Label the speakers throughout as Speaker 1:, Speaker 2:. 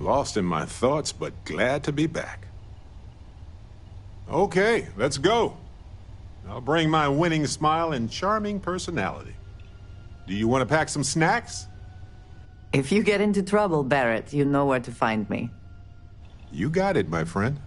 Speaker 1: Lost in my thoughts, but glad to be back. Okay, let's go. I'll bring my winning smile and charming personality. Do you want to pack some snacks?
Speaker 2: If you get into trouble, Barrett, you know where to find me.
Speaker 1: You got it, my friend.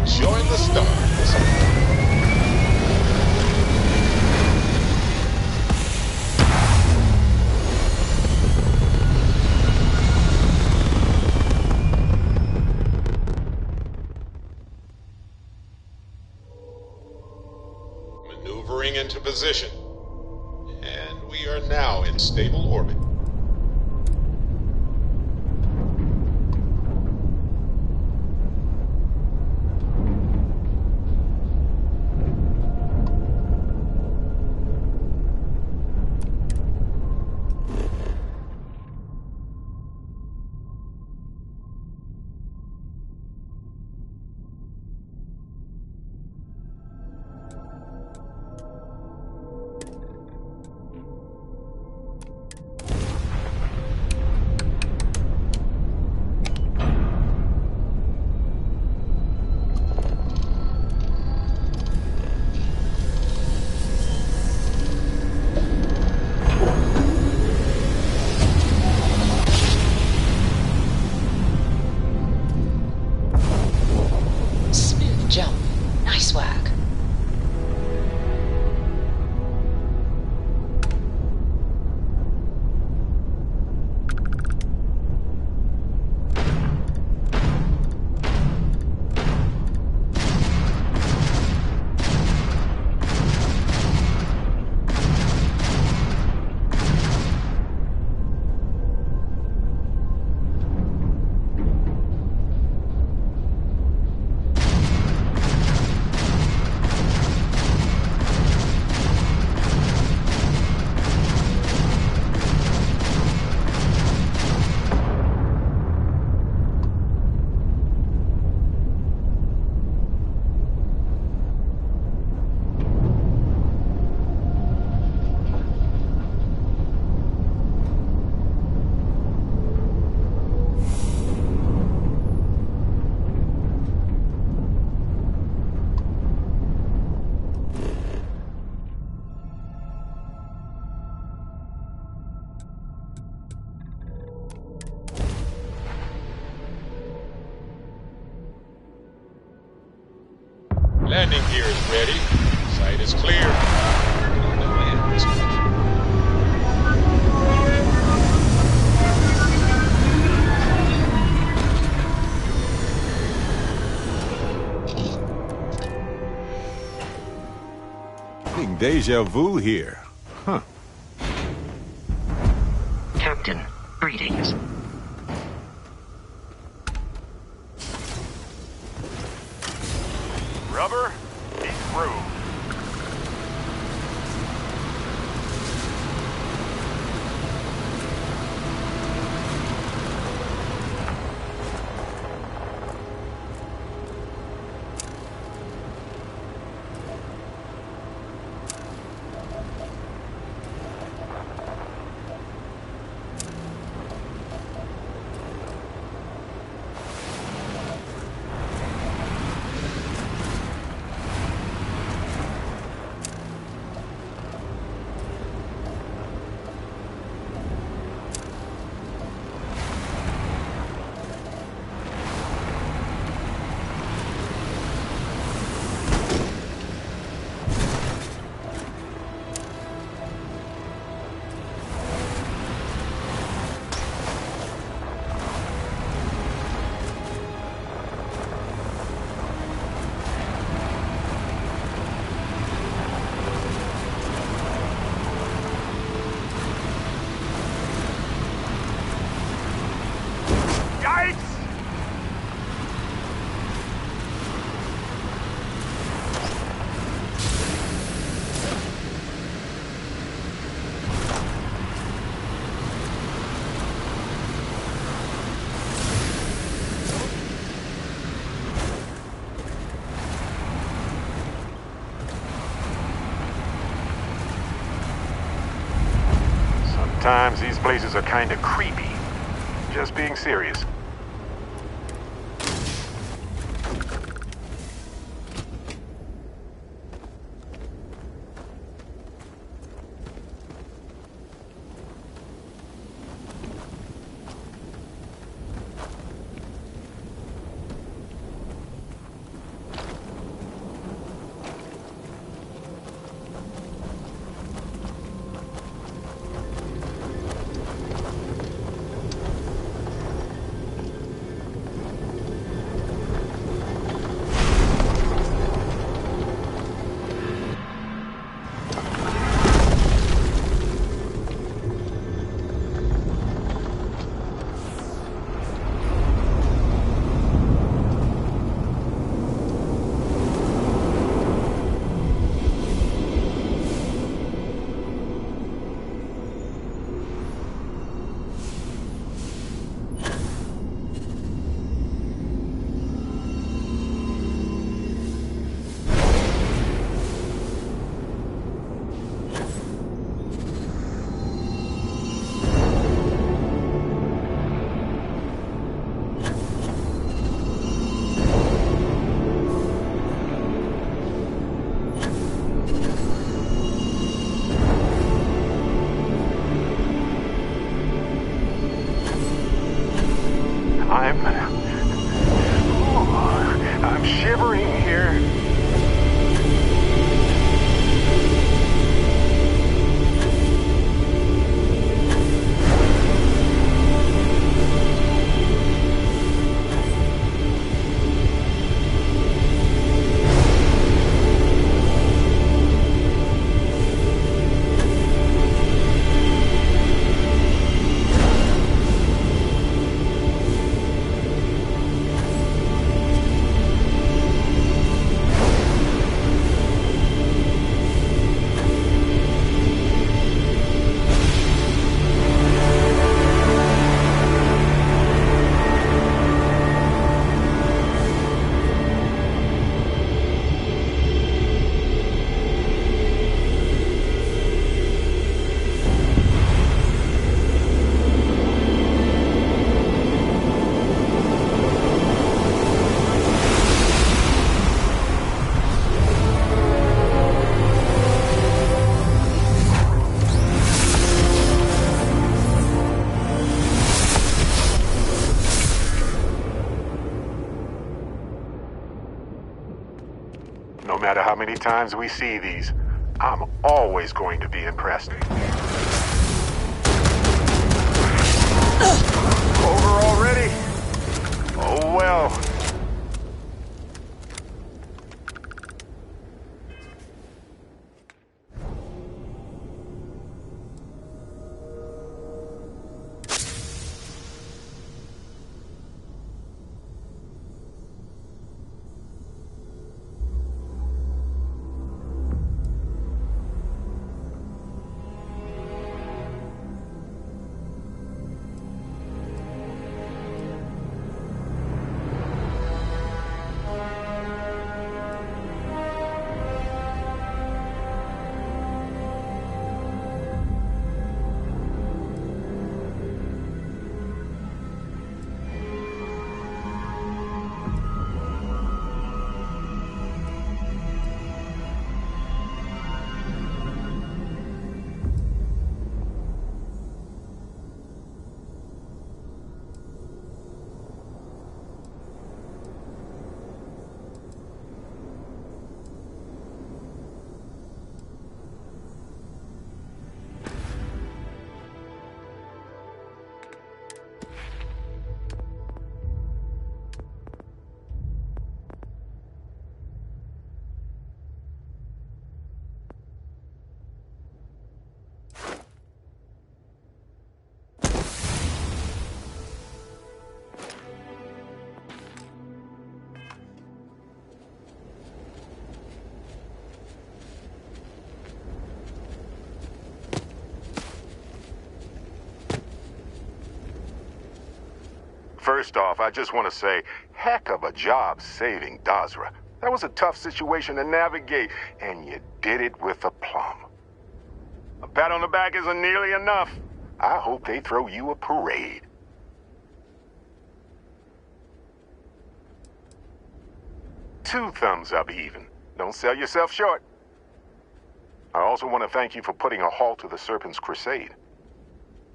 Speaker 1: Join the stars. Maneuvering into position. And we are now in stable orbit.
Speaker 3: Landing gear is ready. Site is clear. Working on the land this way.
Speaker 1: Getting deja vu here. Huh.
Speaker 4: Captain, greetings.
Speaker 5: Rubber, he's through. Sometimes these places are kinda creepy. Just being serious. I'm shivering here. No matter how many times we see these, I'm always going to be impressed. Over already? Oh well. First off, I just want to say, heck of a job saving Dazra. That was a tough situation to navigate, and you did it with aplomb. A pat on the back isn't nearly enough. I hope they throw you a parade. Two thumbs up even. Don't sell yourself short. I also want to thank you for putting a halt to the Serpent's crusade.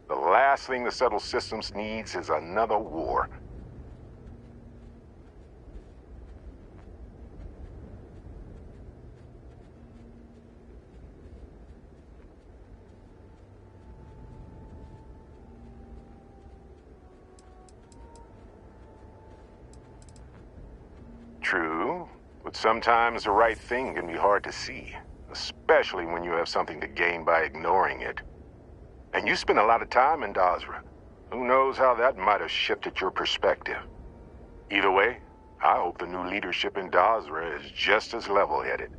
Speaker 5: The last thing the settled systems needs is another war. True, but sometimes the right thing can be hard to see, especially when you have something to gain by ignoring it. And you spent a lot of time in Dazra. Who knows how that might have shifted your perspective. Either way, I hope the new leadership in Dazra is just as level-headed.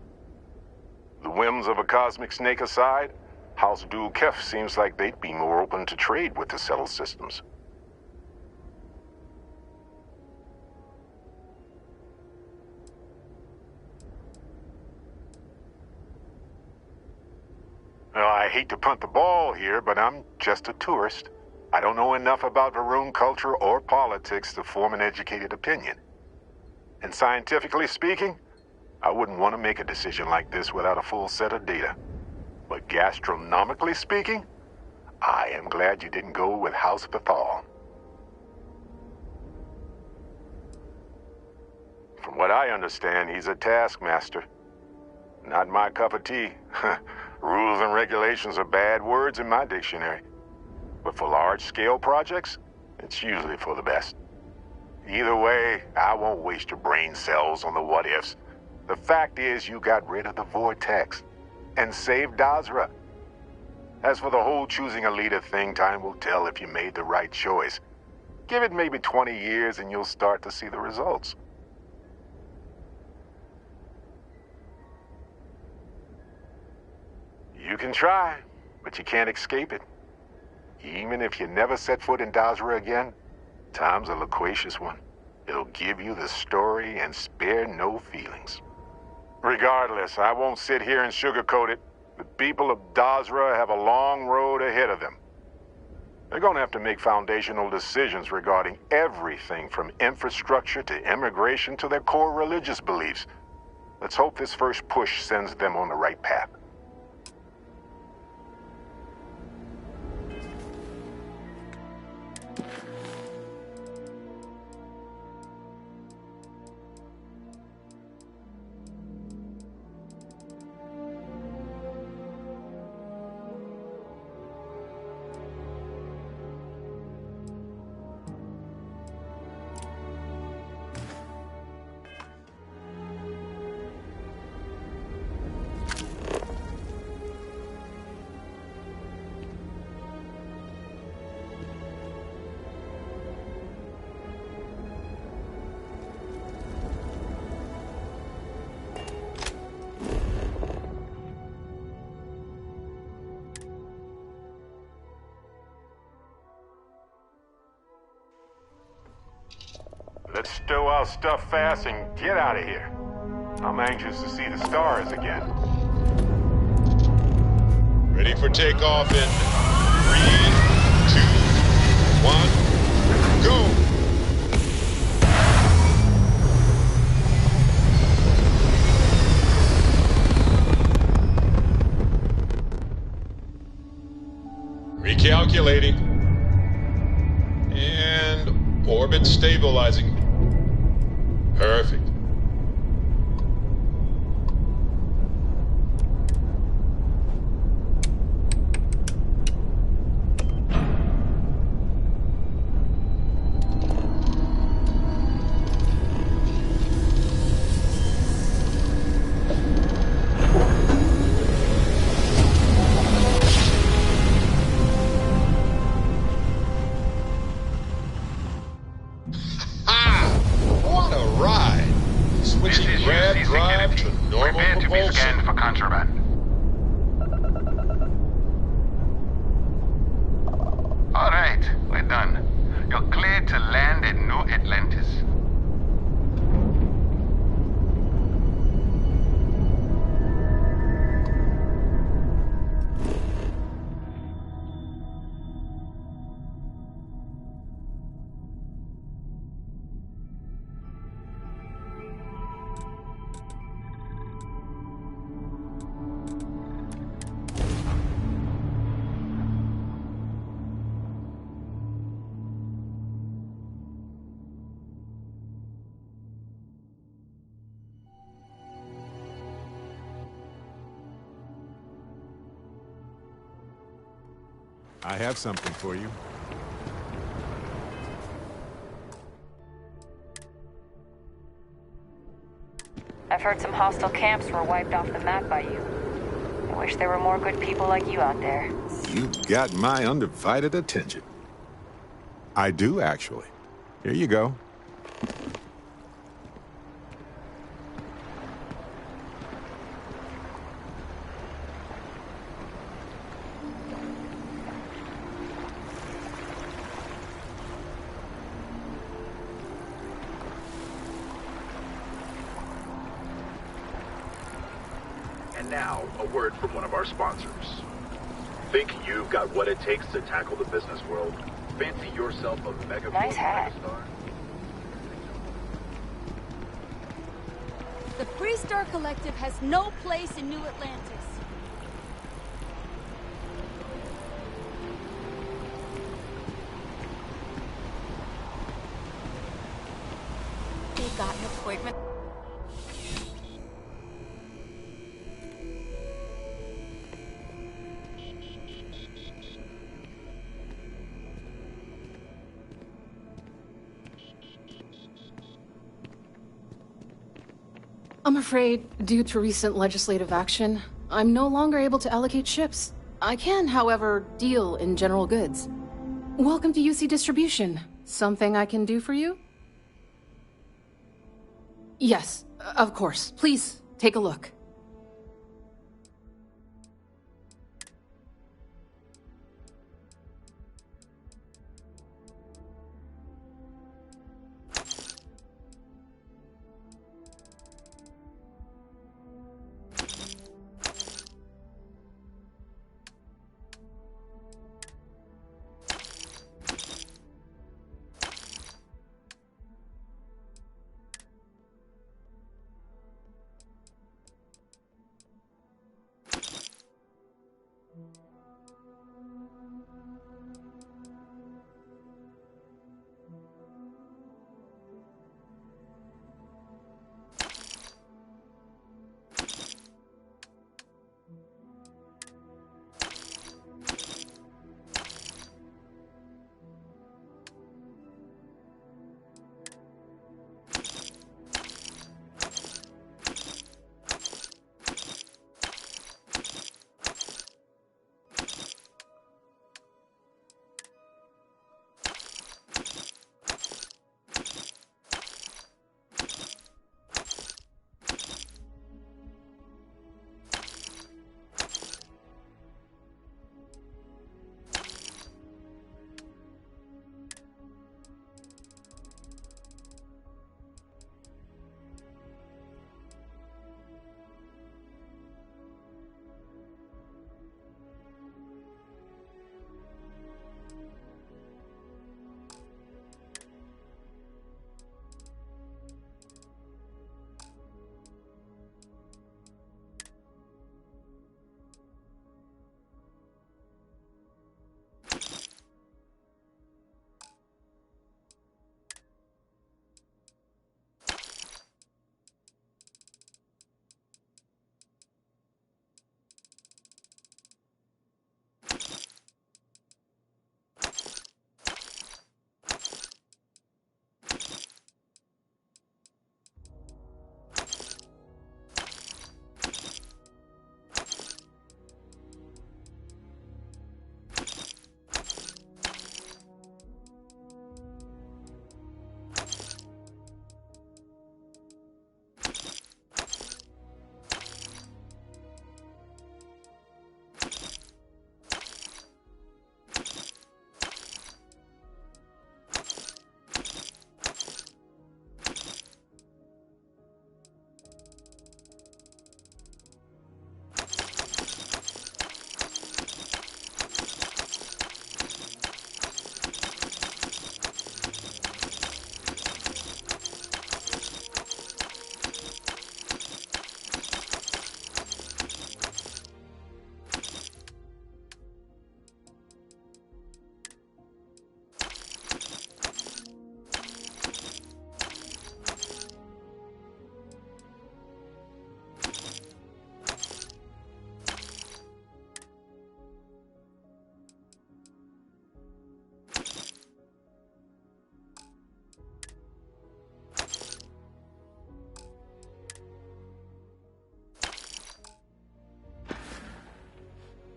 Speaker 5: The whims of a cosmic snake aside, House Dul Kef seems like they'd be more open to trade with the settled systems. Well, I hate to punt the ball here, but I'm just a tourist. I don't know enough about Varun culture or politics to form an educated opinion. And scientifically speaking, I wouldn't want to make a decision like this without a full set of data. But gastronomically speaking, I am glad you didn't go with House Bethal. From what I understand, he's a taskmaster. Not my cup of tea. Rules and regulations are bad words in my dictionary. But for large-scale projects, it's usually for the best. Either way, I won't waste your brain cells on the what-ifs. The fact is, you got rid of the Vortex and saved Dazra. As for the whole choosing a leader thing, time will tell if you made the right choice. Give it maybe 20 years and you'll start to see the results. You can try, but you can't escape it. Even if you never set foot in Dazra again, time's a loquacious one. It'll give you the story and spare no feelings. Regardless, I won't sit here and sugarcoat it. The people of Dazra have a long road ahead of them. They're going to have to make foundational decisions regarding everything from infrastructure to immigration to their core religious beliefs. Let's hope this first push sends them on the right path. Let's stow our stuff fast and get out of here. I'm anxious to see the stars again.
Speaker 3: Ready for takeoff in 3, 2, 1, go! Recalculating. And orbit stabilizing. Perfect.
Speaker 1: I have something for you.
Speaker 6: I've heard some hostile camps were wiped off the map by you. I wish there were more good people like you out there.
Speaker 1: You've got my undivided attention. I do, actually. Here you go.
Speaker 7: Now, a word from one of our sponsors. Think you've got what it takes to tackle the business world? Fancy yourself a mega
Speaker 6: nice hat.
Speaker 7: Star?
Speaker 8: The Pre-Star Collective has no place in New Atlantis. They got an appointment.
Speaker 9: I'm afraid, due to recent legislative action, I'm no longer able to allocate ships. I can, however, deal in general goods. Welcome to UC Distribution. Something I can do for you? Yes, of course. Please, take a look.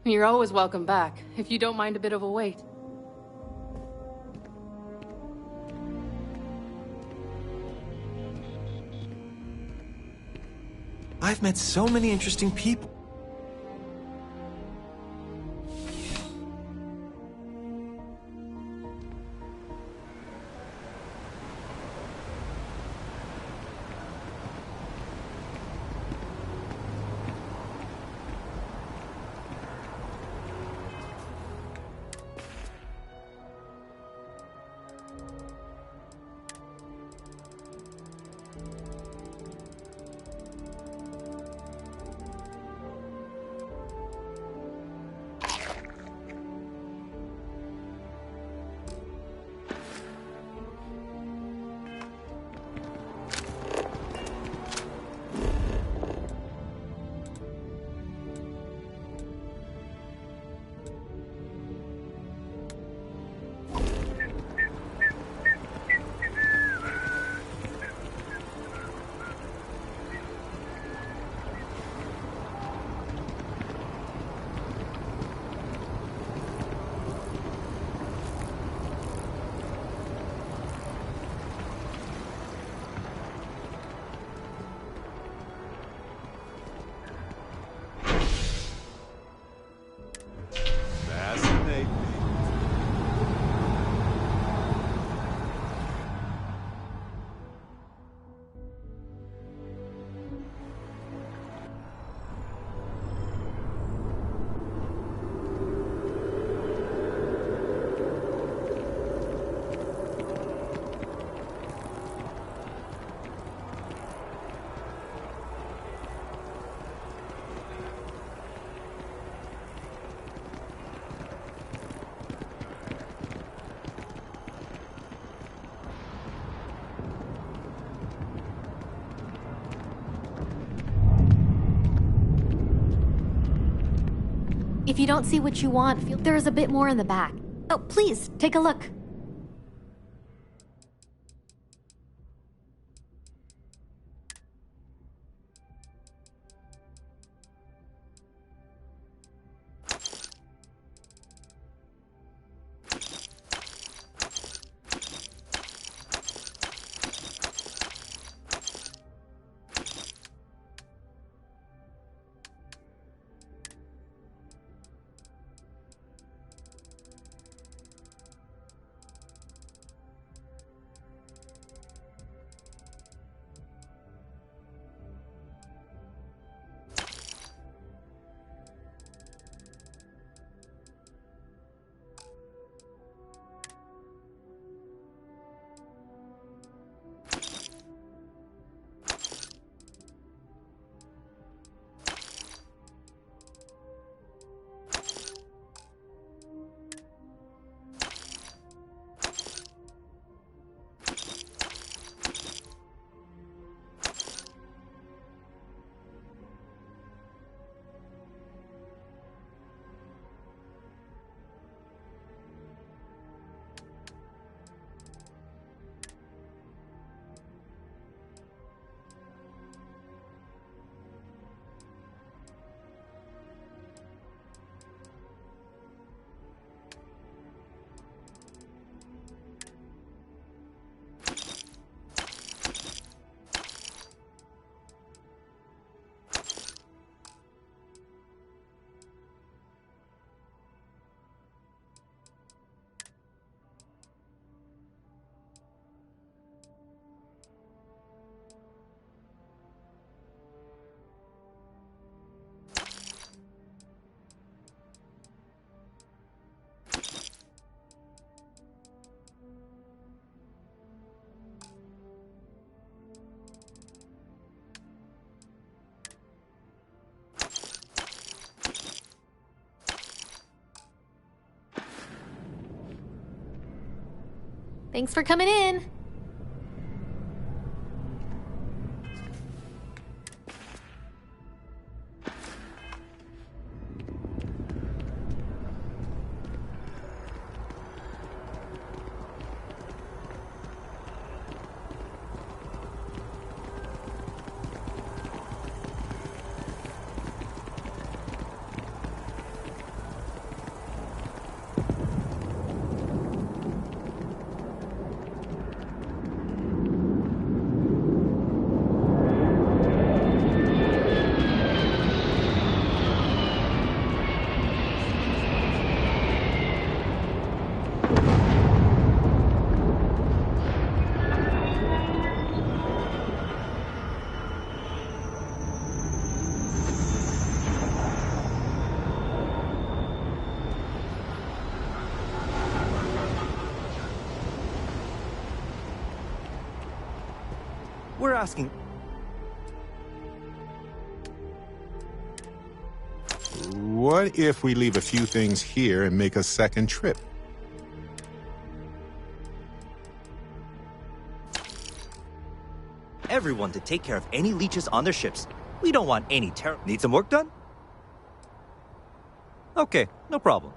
Speaker 9: You're always welcome back, if you don't mind a bit of a wait.
Speaker 10: I've met so many interesting people.
Speaker 11: If you don't see what you want, there is a bit more in the back. Oh, please, take a look. Thanks for coming in.
Speaker 10: We're asking...
Speaker 1: What if we leave a few things here and make a second trip?
Speaker 12: Everyone to take care of any leeches on their ships. We don't want any terror. Need some work done? Okay, no problem.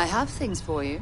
Speaker 2: I have things for you.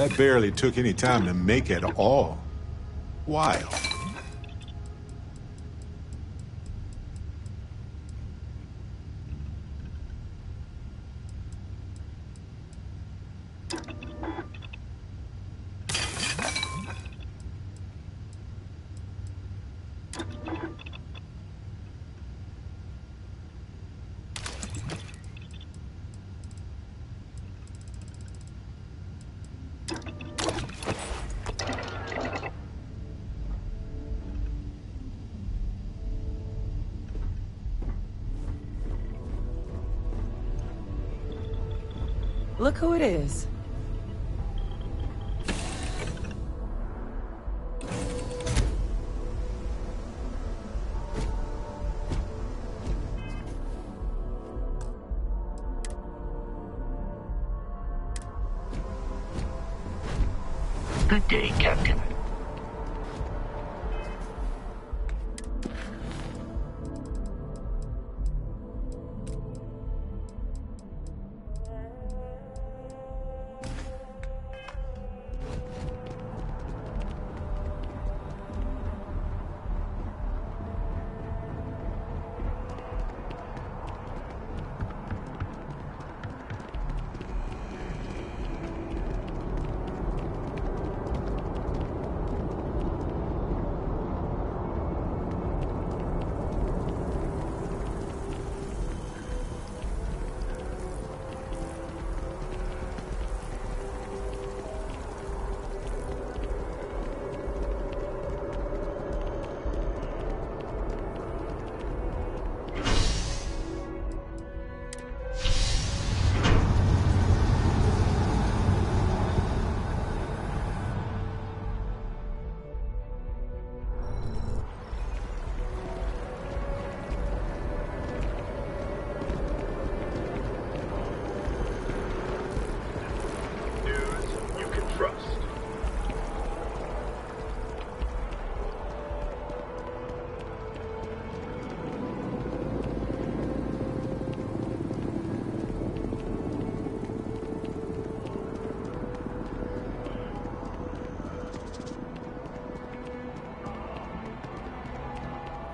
Speaker 1: That barely took any time to make at all. Wild.
Speaker 2: Look who it is.
Speaker 4: Good day, Captain.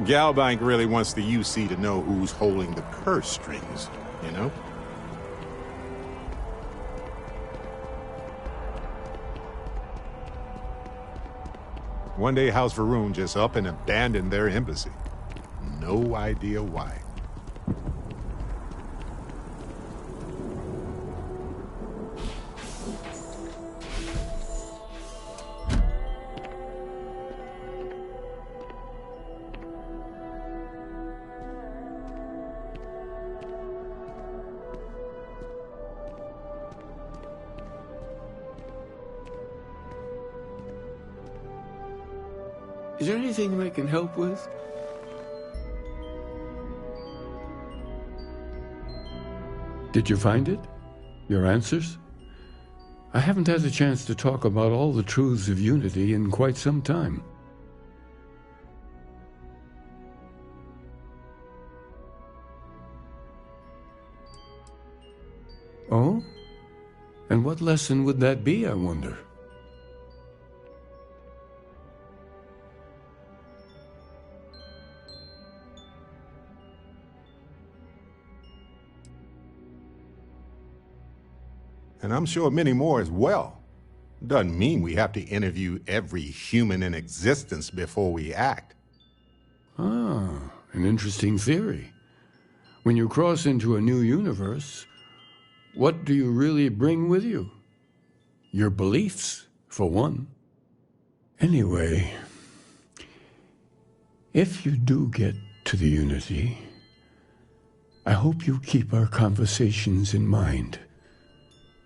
Speaker 1: Galbank really wants the UC to know who's holding the purse strings, you know? One day House Varun just up and abandoned their embassy. No idea why.
Speaker 13: Is there anything I can help with? Did you find it? Your answers? I haven't had a chance to talk about all the truths of Unity in quite some time. Oh? And what lesson would that be, I wonder?
Speaker 1: And I'm sure many more as well. Doesn't mean we have to interview every human in existence before we act.
Speaker 13: Ah, an interesting theory. When you cross into a new universe, what do you really bring with you? Your beliefs, for one. Anyway, if you do get to the Unity, I hope you keep our conversations in mind.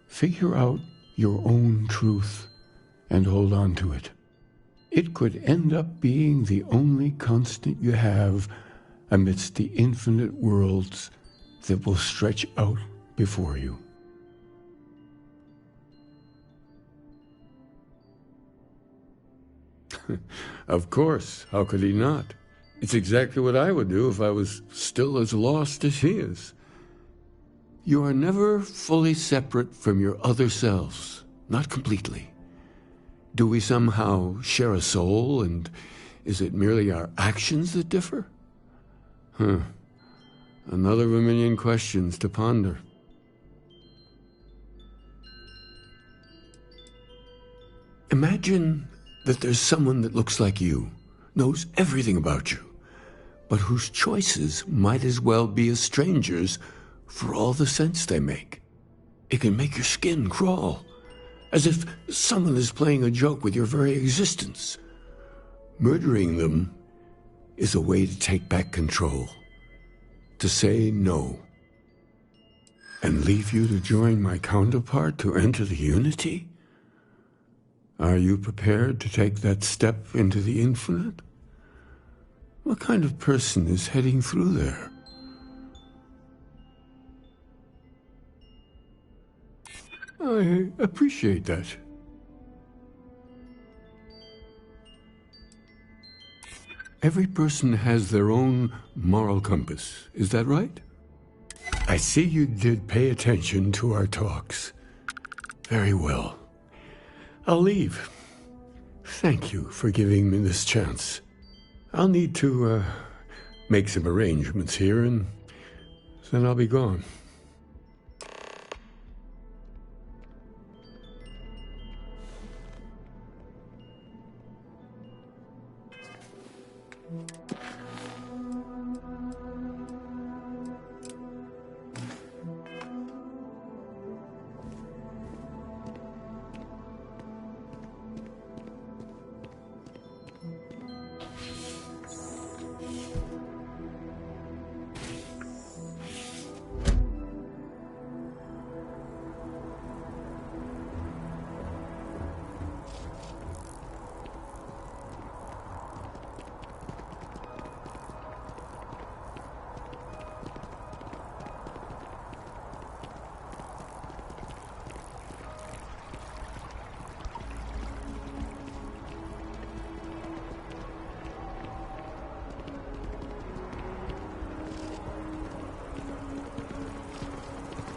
Speaker 13: Figure out your own truth and hold on to it. It could end up being the only constant you have amidst the infinite worlds that will stretch out before you. Of course, how could he not? It's exactly what I would do if I was still as lost as he is. You are never fully separate from your other selves, not completely. Do we somehow share a soul, and is it merely our actions that differ? Another of a million questions to ponder. Imagine that there's someone that looks like you, knows everything about you, but whose choices might as well be a stranger's for all the sense they make. It can make your skin crawl, as if someone is playing a joke with your very existence. Murdering them is a way to take back control, to say no, and leave you to join my counterpart to enter the Unity? Are you prepared to take that step into the infinite? What kind of person is heading through there? I appreciate that. Every person has their own moral compass, is that right? I see you did pay attention to our talks. Very well. I'll leave. Thank you for giving me this chance. I'll need to make some arrangements here, and then I'll be gone.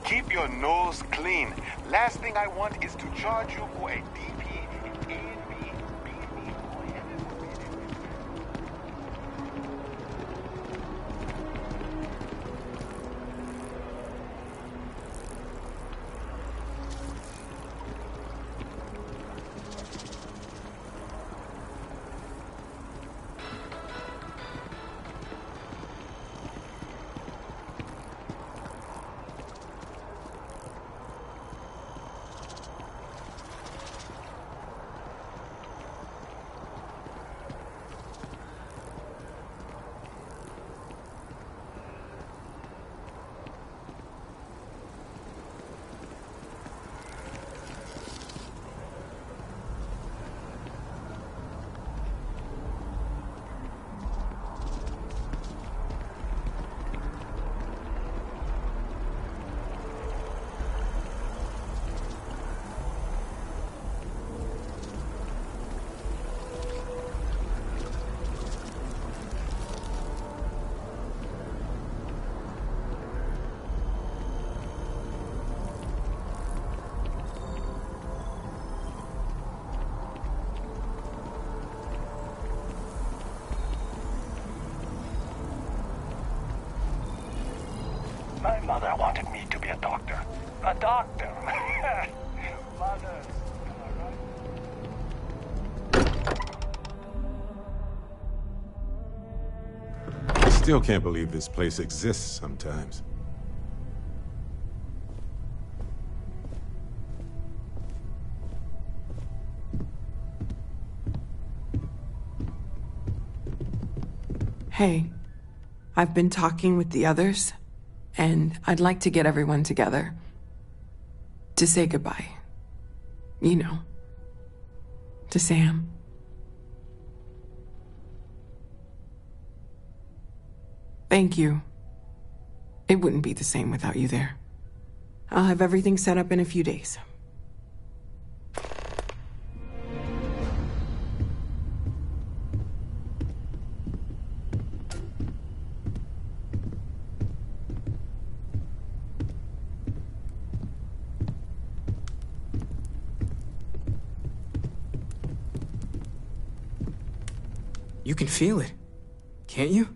Speaker 14: Keep your nose clean. Last thing I want is to charge you for a DP in A&B.
Speaker 4: My mother wanted me to be a doctor. A doctor! Mothers,
Speaker 1: I still can't believe this place exists sometimes.
Speaker 15: Hey, I've been talking with the others, and I'd like to get everyone together to say goodbye. You know, to Sam. Thank you. It wouldn't be the same without you there. I'll have everything set up in a few days.
Speaker 16: You can feel it, can't you?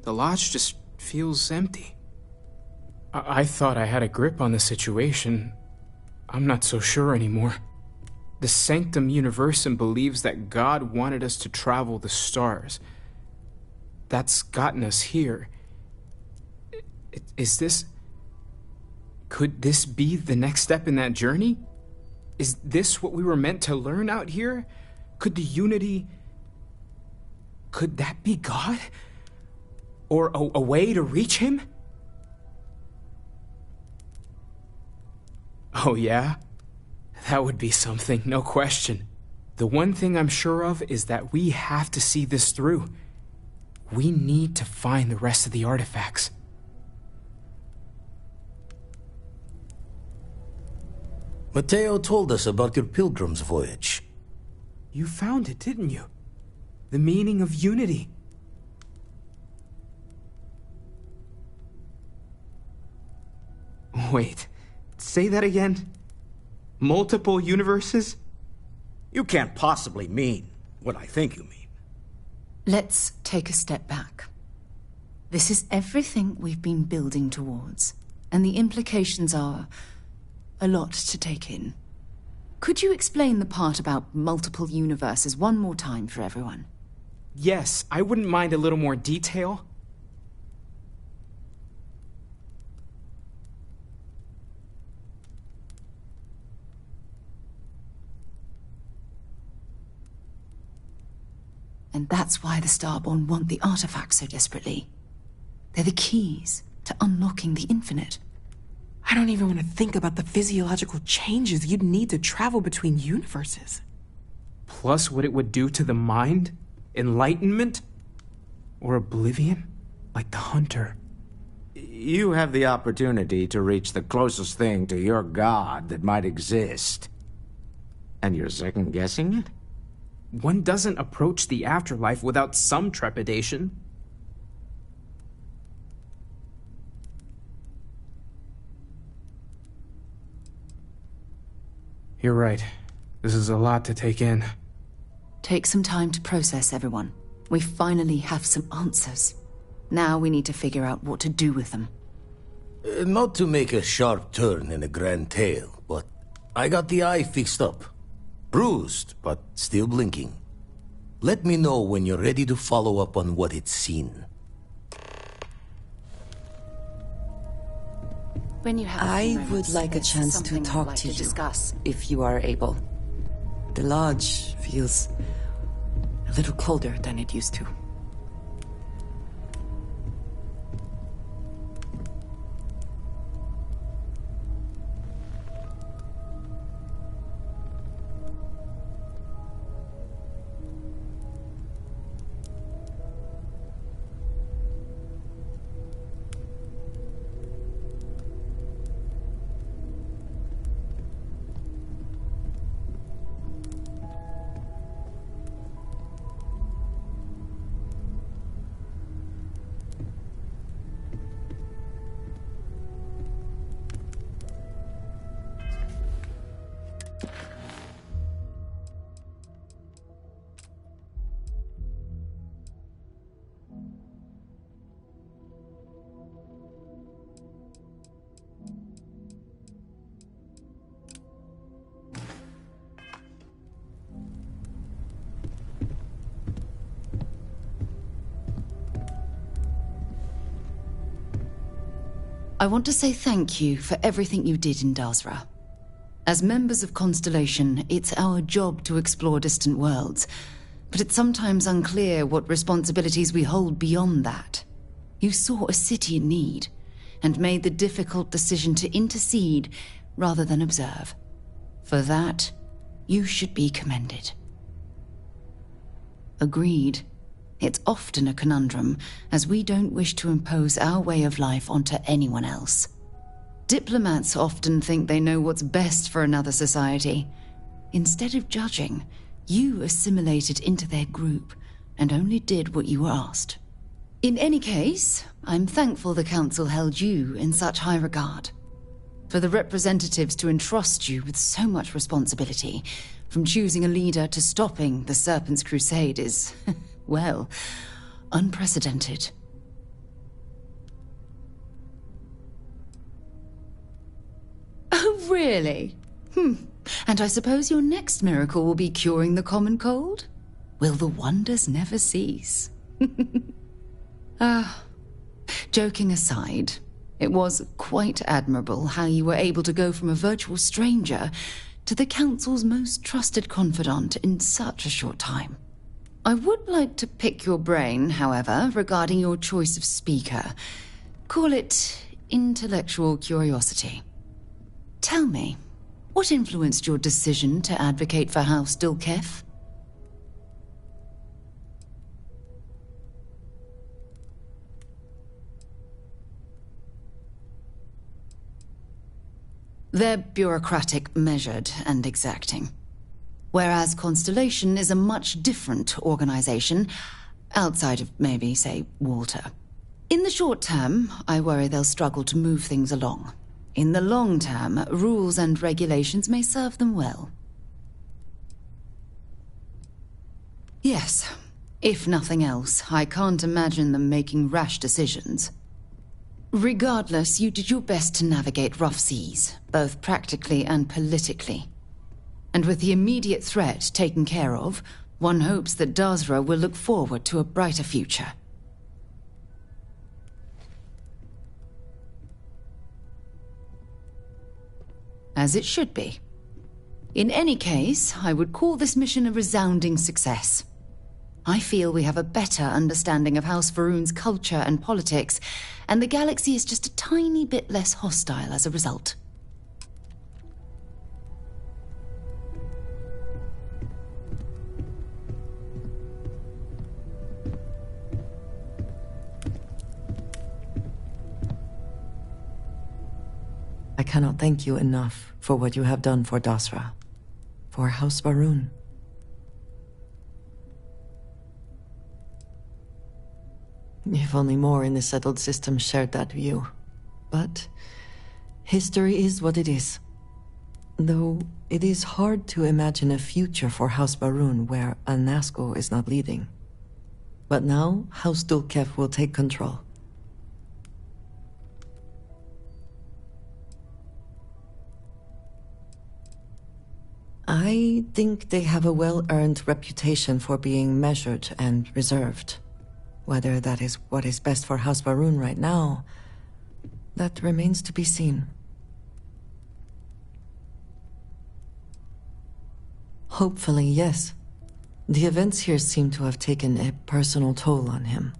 Speaker 16: The lodge just feels empty. I thought I had a grip on the situation. I'm not so sure anymore. The Sanctum Universum believes that God wanted us to travel the stars. That's gotten us here. Is this... Could this be the next step in that journey? Is this what we were meant to learn out here? Could the unity... Could that be God? Or a way to reach him? Oh yeah? That would be something, no question. The one thing I'm sure of is that we have to see this through. We need to find the rest of the artifacts.
Speaker 17: Matteo told us about your pilgrim's voyage.
Speaker 16: You found it, didn't you? The meaning of unity. Wait, say that again? Multiple universes?
Speaker 18: You can't possibly mean what I think you mean.
Speaker 19: Let's take a step back. This is everything we've been building towards, and the implications are a lot to take in. Could you explain the part about multiple universes one more time for everyone?
Speaker 16: Yes, I wouldn't mind a little more detail.
Speaker 19: And that's why the Starborn want the artifacts so desperately. They're the keys to unlocking the infinite.
Speaker 15: I don't even want to think about the physiological changes you'd need to travel between universes.
Speaker 16: Plus what it would do to the mind? Enlightenment? Or oblivion? Like the Hunter.
Speaker 18: You have the opportunity to reach the closest thing to your god that might exist. And you're second-guessing it?
Speaker 16: One doesn't approach the afterlife without some trepidation. You're right. This is a lot to take in.
Speaker 19: Take some time to process, everyone. We finally have some answers. Now we need to figure out what to do with them.
Speaker 17: Not to make a sharp turn in a grand tale, but I got the eye fixed up. Bruised, but still blinking. Let me know when you're ready to follow up on what it's seen.
Speaker 19: When you have
Speaker 20: I would like a chance to talk to you, if you are able. The lodge feels a little colder than it used to.
Speaker 19: I want to say thank you for everything you did in Dasra. As members of Constellation, it's our job to explore distant worlds, but it's sometimes unclear what responsibilities we hold beyond that. You saw a city in need, and made the difficult decision to intercede rather than observe. For that, you should be commended. Agreed. It's often a conundrum, as we don't wish to impose our way of life onto anyone else. Diplomats often think they know what's best for another society. Instead of judging, you assimilated into their group and only did what you were asked. In any case, I'm thankful the Council held you in such high regard. For the representatives to entrust you with so much responsibility, from choosing a leader to stopping the Serpent's Crusade is, well, unprecedented. Oh, really? And I suppose your next miracle will be curing the common cold? Will the wonders never cease? Joking aside, it was quite admirable how you were able to go from a virtual stranger to the Council's most trusted confidant in such a short time. I would like to pick your brain, however, regarding your choice of speaker. Call it intellectual curiosity. Tell me, what influenced your decision to advocate for House Dulkef? They're bureaucratic, measured, and exacting. Whereas Constellation is a much different organization, outside of maybe, say, Walter. In the short term, I worry they'll struggle to move things along. In the long term, rules and regulations may serve them well. Yes, if nothing else, I can't imagine them making rash decisions. Regardless, you did your best to navigate rough seas, both practically and politically. And with the immediate threat taken care of, one hopes that Dasra will look forward to a brighter future. As it should be. In any case, I would call this mission a resounding success. I feel we have a better understanding of House Va'ruun's culture and politics, and the galaxy is just a tiny bit less hostile as a result.
Speaker 20: I cannot thank you enough for what you have done for Dasra, for House Va'ruun. If only more in the settled system shared that view. But history is what it is. Though it is hard to imagine a future for House Va'ruun where Anasco is not leading. But now, House Dulkef will take control. I think they have a well-earned reputation for being measured and reserved. Whether that is what is best for House Va'ruun right now, that remains to be seen. Hopefully, yes. The events here seem to have taken a personal toll on him.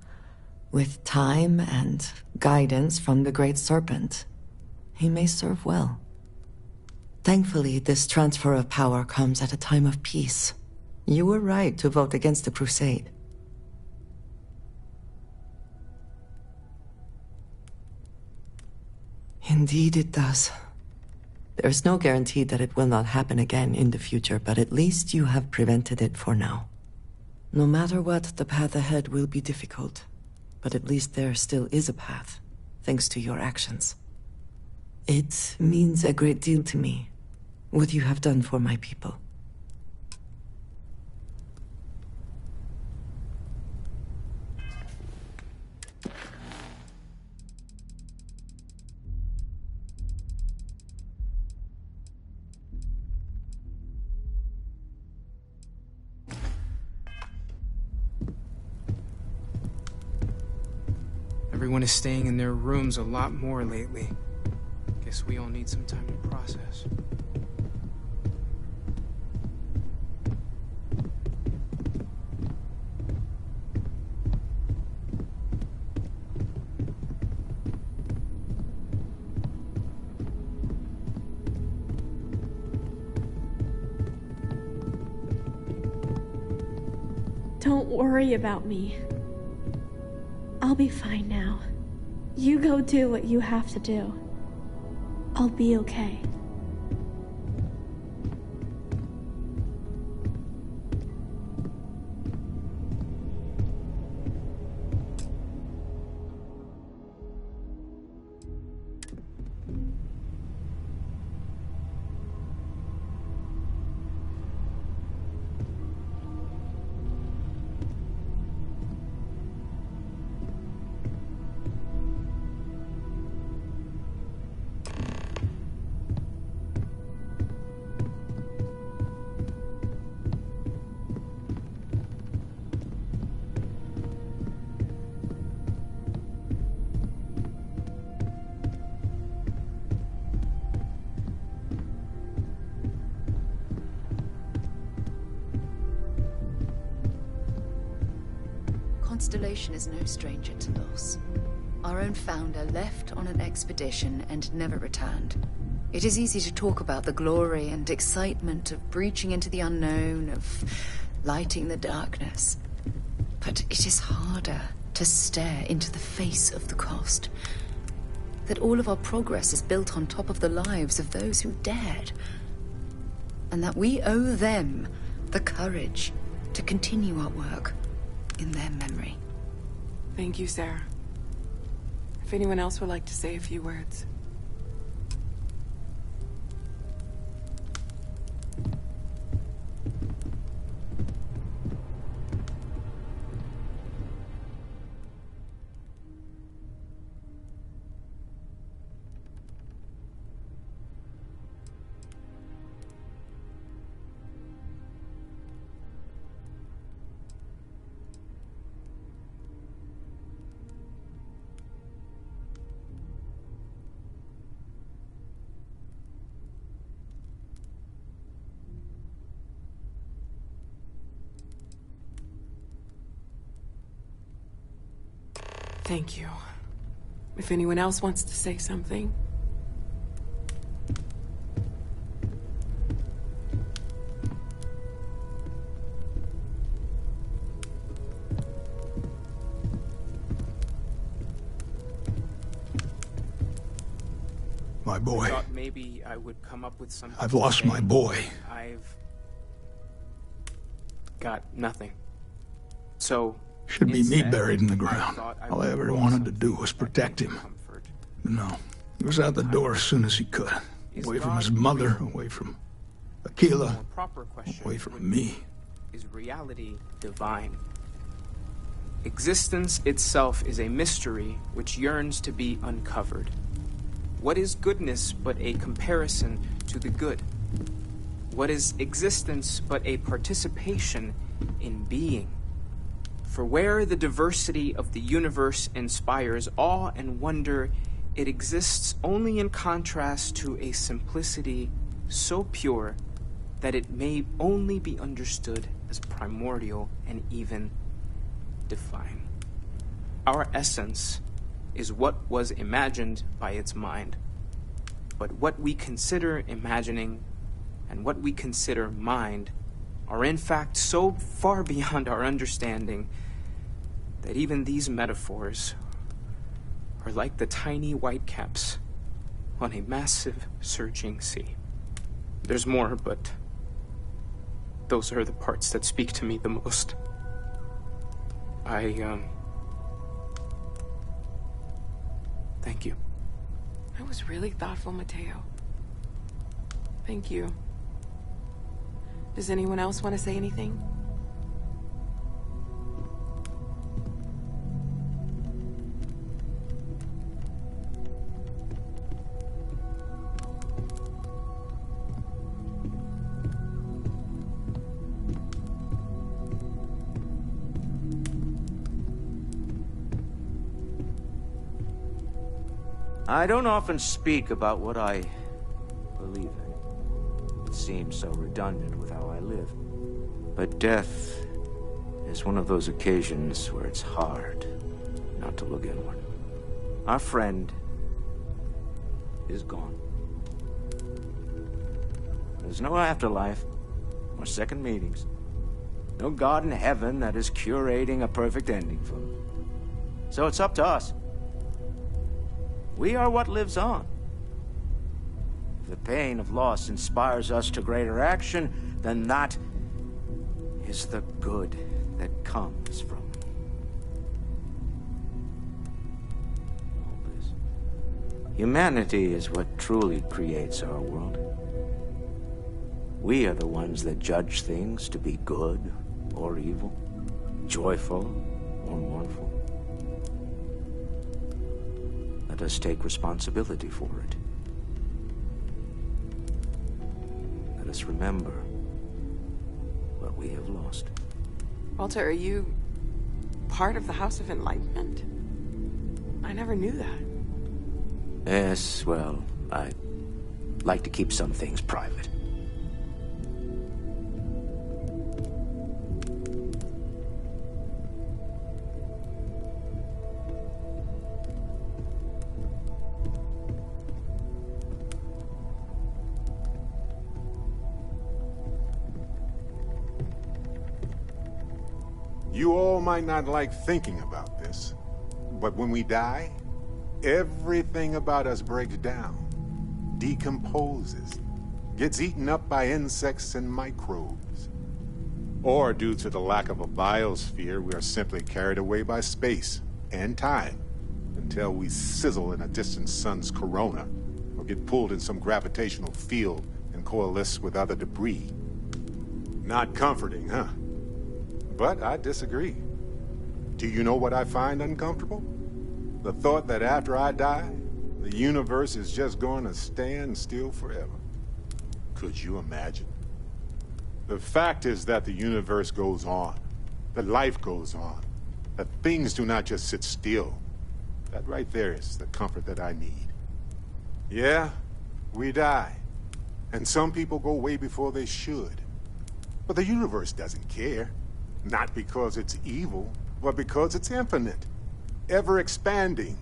Speaker 20: With time and guidance from the Great Serpent, he may serve well. Thankfully, this transfer of power comes at a time of peace. You were right to vote against the Crusade. Indeed it does. There's no guarantee that it will not happen again in the future, but at least you have prevented it for now. No matter what, the path ahead will be difficult. But at least there still is a path, thanks to your actions. It means a great deal to me, what you have done for my people.
Speaker 16: Everyone is staying in their rooms a lot more lately. Guess we all need some time to process.
Speaker 21: Don't worry about me. I'll be fine now. You go do what you have to do. I'll be okay.
Speaker 19: Constellation is no stranger to loss. Our own founder left on an expedition and never returned. It is easy to talk about the glory and excitement of breaching into the unknown, of lighting the darkness. But it is harder to stare into the face of the cost. That all of our progress is built on top of the lives of those who dared. And that we owe them the courage to continue our work in their memory.
Speaker 15: Thank you, Sarah. If anyone else would like to say a few words. Thank you. If anyone else wants to say something.
Speaker 22: My boy.
Speaker 16: I thought maybe I would come up with something.
Speaker 22: I've lost my boy.
Speaker 16: I've got nothing. So
Speaker 22: should be me
Speaker 16: instead,
Speaker 22: buried in the ground. All I ever wanted to do was protect him. But no, he was out the door as soon as he could. Away from his mother, away from Aquila, away from me.
Speaker 16: Is reality divine? Existence itself is a mystery which yearns to be uncovered. What is goodness but a comparison to the good? What is existence but a participation in being? For where the diversity of the universe inspires awe and wonder, it exists only in contrast to a simplicity so pure that it may only be understood as primordial and even divine. Our essence is what was imagined by its mind. But what we consider imagining and what we consider mind are in fact so far beyond our understanding that even these metaphors are like the tiny whitecaps on a massive surging sea. There's more, but those are the parts that speak to me the most. Thank you.
Speaker 15: That was really thoughtful, Mateo. Thank you. Does anyone else want to say anything?
Speaker 18: I don't often speak about what I believe in. It seems so redundant with how I live. But death is one of those occasions where it's hard not to look inward. Our friend is gone. There's no afterlife, or second meetings. No God in heaven that is curating a perfect ending for him. So it's up to us. We are what lives on. If the pain of loss inspires us to greater action, then that is the good that comes from all this. Humanity is what truly creates our world. We are the ones that judge things to be good or evil, joyful or mournful. Let us take responsibility for it. Let us remember what we have lost.
Speaker 15: Walter, are you part of the House of Enlightenment? I never knew that.
Speaker 18: Yes, well, I like to keep some things private.
Speaker 1: You all might not like thinking about this, but when we die, everything about us breaks down, decomposes, gets eaten up by insects and microbes. Or due to the lack of a biosphere, we are simply carried away by space and time until we sizzle in a distant sun's corona or get pulled in some gravitational field and coalesce with other debris. Not comforting, huh? But I disagree. Do you know what I find uncomfortable? The thought that after I die, the universe is just going to stand still forever. Could you imagine? The fact is that the universe goes on, that life goes on, that things do not just sit still. That right there is the comfort that I need. Yeah, we die, and some people go way before they should. But the universe doesn't care. Not because it's evil, but because it's infinite, ever-expanding.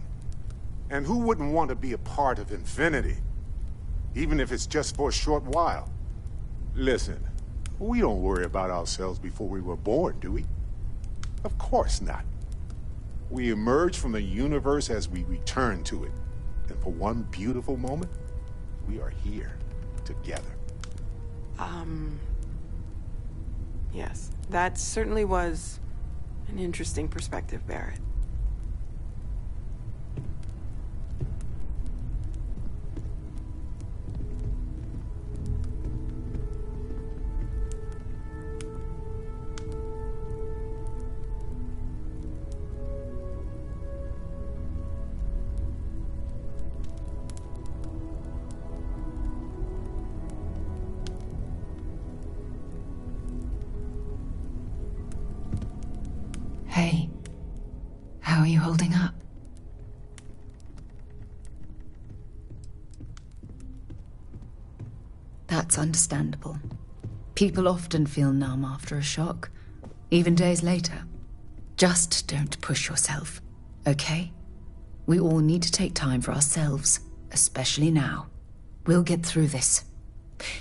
Speaker 1: And who wouldn't want to be a part of infinity? Even if it's just for a short while. Listen, we don't worry about ourselves before we were born, do we? Of course not. We emerge from the universe as we return to it. And for one beautiful moment, we are here, together.
Speaker 15: Yes, that certainly was an interesting perspective, Barrett.
Speaker 19: Hey, how are you holding up? That's understandable. People often feel numb after a shock, even days later. Just don't push yourself, okay? We all need to take time for ourselves, especially now. We'll get through this.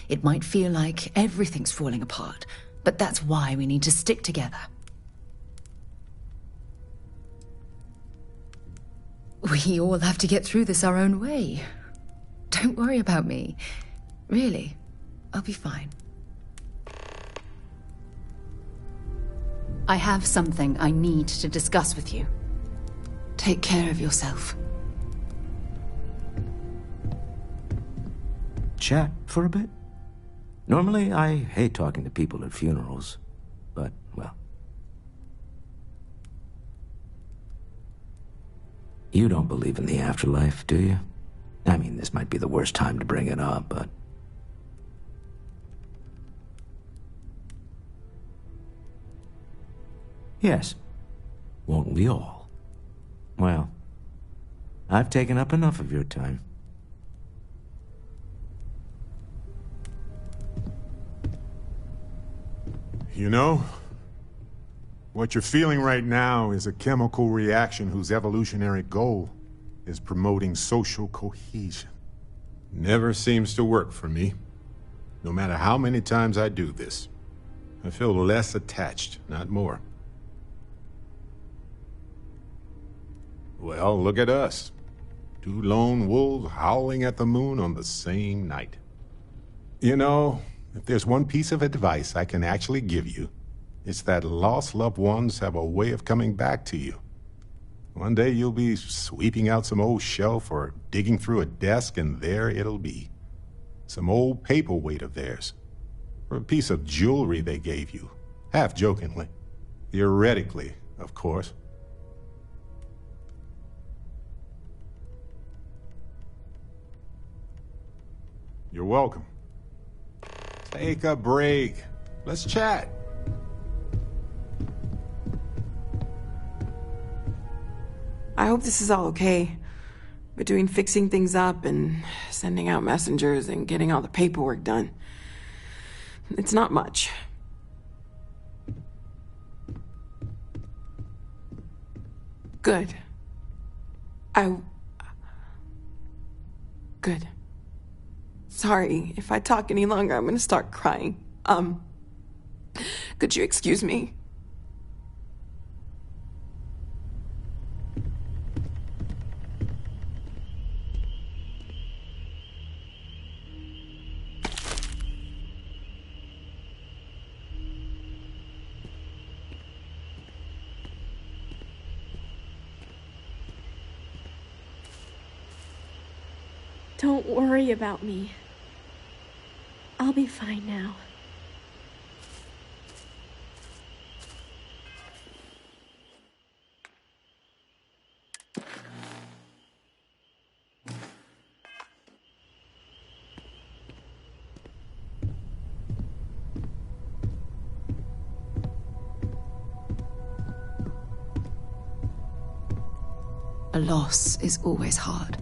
Speaker 19: It might feel like everything's falling apart, but that's why we need to stick together. We all have to get through this our own way. Don't worry about me. Really, I'll be fine. I have something I need to discuss with you. Take care of yourself.
Speaker 18: Chat for a bit? Normally, I hate talking to people at funerals, but, well. You don't believe in the afterlife, do you? I mean, this might be the worst time to bring it up, but... Yes. Won't we all? Well, I've taken up enough of your time.
Speaker 1: You know, what you're feeling right now is a chemical reaction whose evolutionary goal is promoting social cohesion. Never seems to work for me. No matter how many times I do this, I feel less attached, not more. Well, look at us. Two lone wolves howling at the moon on the same night. You know, if there's one piece of advice I can actually give you, it's that lost loved ones have a way of coming back to you. One day you'll be sweeping out some old shelf or digging through a desk, and there it'll be. Some old paperweight of theirs. Or a piece of jewelry they gave you, half-jokingly. Theoretically, of course. You're welcome. Take a break. Let's chat.
Speaker 15: I hope this is all okay. Between fixing things up and sending out messengers and getting all the paperwork done. It's not much. Good. Good. Sorry, if I talk any longer, I'm gonna start crying. Could you excuse me?
Speaker 21: Don't worry about me. I'll be fine now.
Speaker 19: A loss is always hard.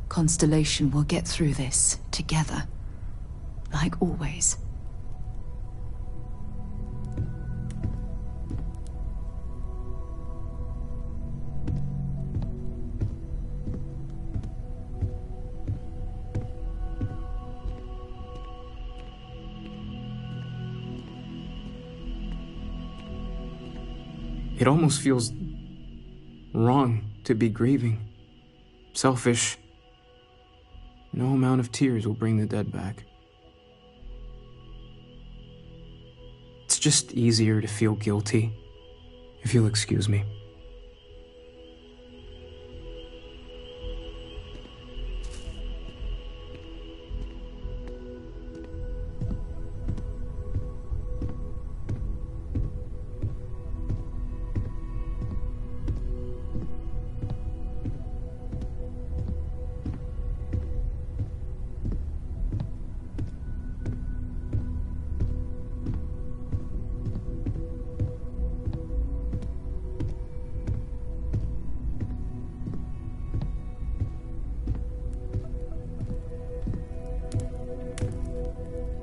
Speaker 19: Constellation will get through this together. Like always.
Speaker 16: It almost feels wrong to be grieving. Selfish. No amount of tears will bring the dead back. It's just easier to feel guilty, if you'll excuse me.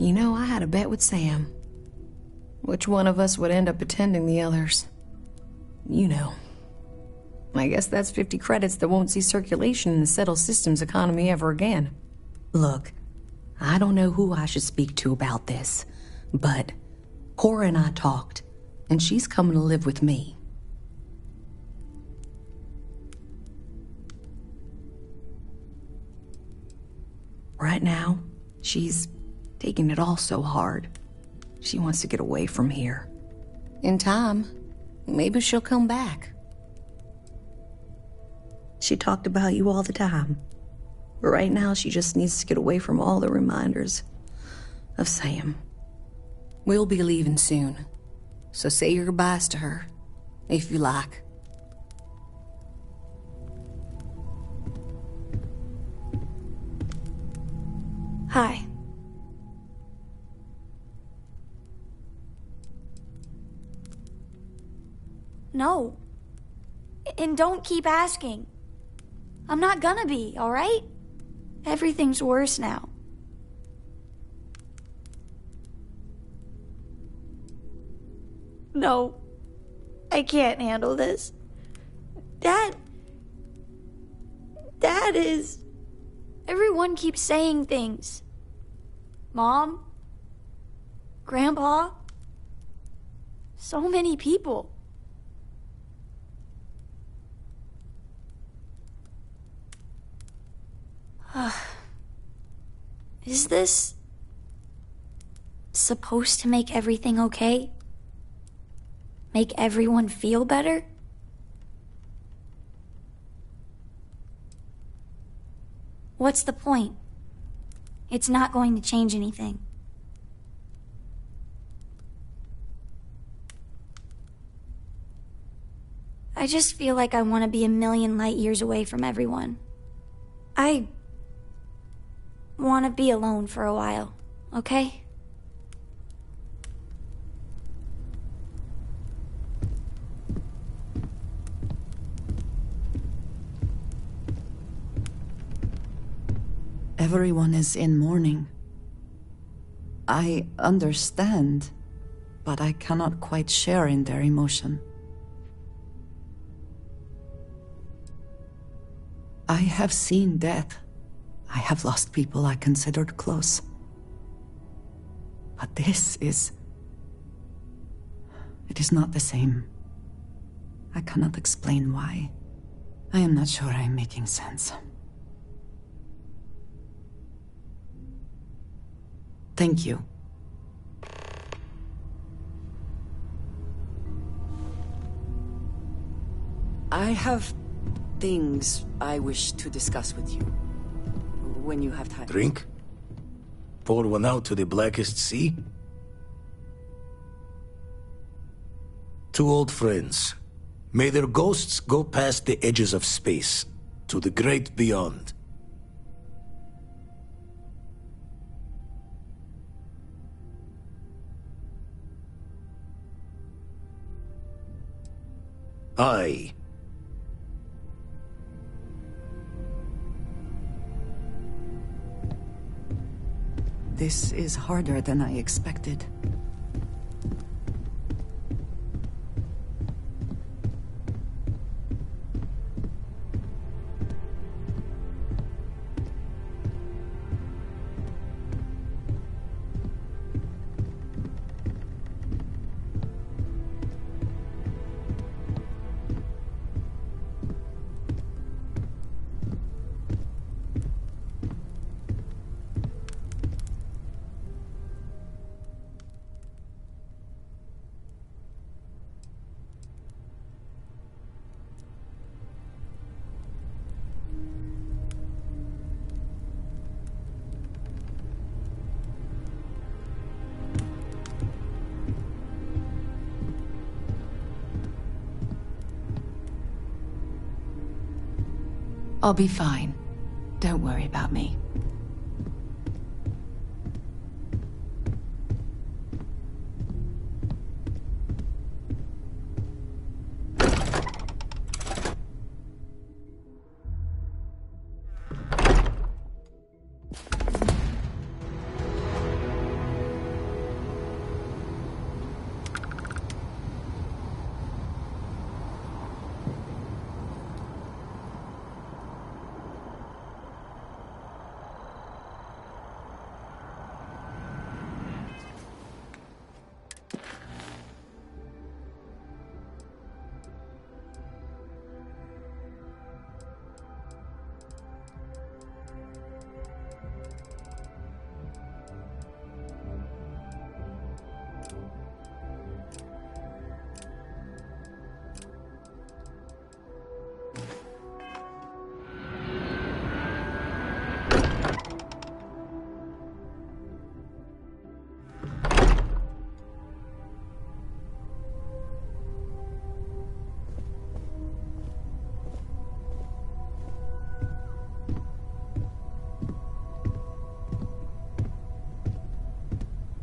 Speaker 3: You know, I had a bet with Sam. Which one of us would end up attending the others? You know. I guess that's 50 credits that won't see circulation in the settled systems economy ever again. Look, I don't know who I should speak to about this, but Cora and I talked, and she's coming to live with me. Right now, she's taking it all so hard. She wants to get away from here. In time, maybe she'll come back. She talked about you all the time. But right now, she just needs to get away from all the reminders of Sam. We'll be leaving soon, so say your goodbyes to her, if you like. Hi.
Speaker 5: No. And don't keep asking. I'm not gonna be, alright? Everything's worse now. No. I can't handle this. Dad is... Everyone keeps saying things. Mom? Grandpa? So many people. Is this supposed to make everything okay? Make everyone feel better? What's the point? It's not going to change anything. I just feel like I want to be a million light years away from everyone. I want to be alone for a while, okay?
Speaker 2: Everyone is in mourning. I understand, but I cannot quite share in their emotion. I have seen death. I have lost people I considered close. But this is... it is not the same. I cannot explain why. I am not sure I am making sense. Thank you. I have things I wish to discuss with you. When you have time.
Speaker 17: Drink? Pour one out to the blackest sea? Two old friends. May their ghosts go past the edges of space, to the great beyond. Aye.
Speaker 2: This is harder than I expected. I'll be fine. Don't worry about me.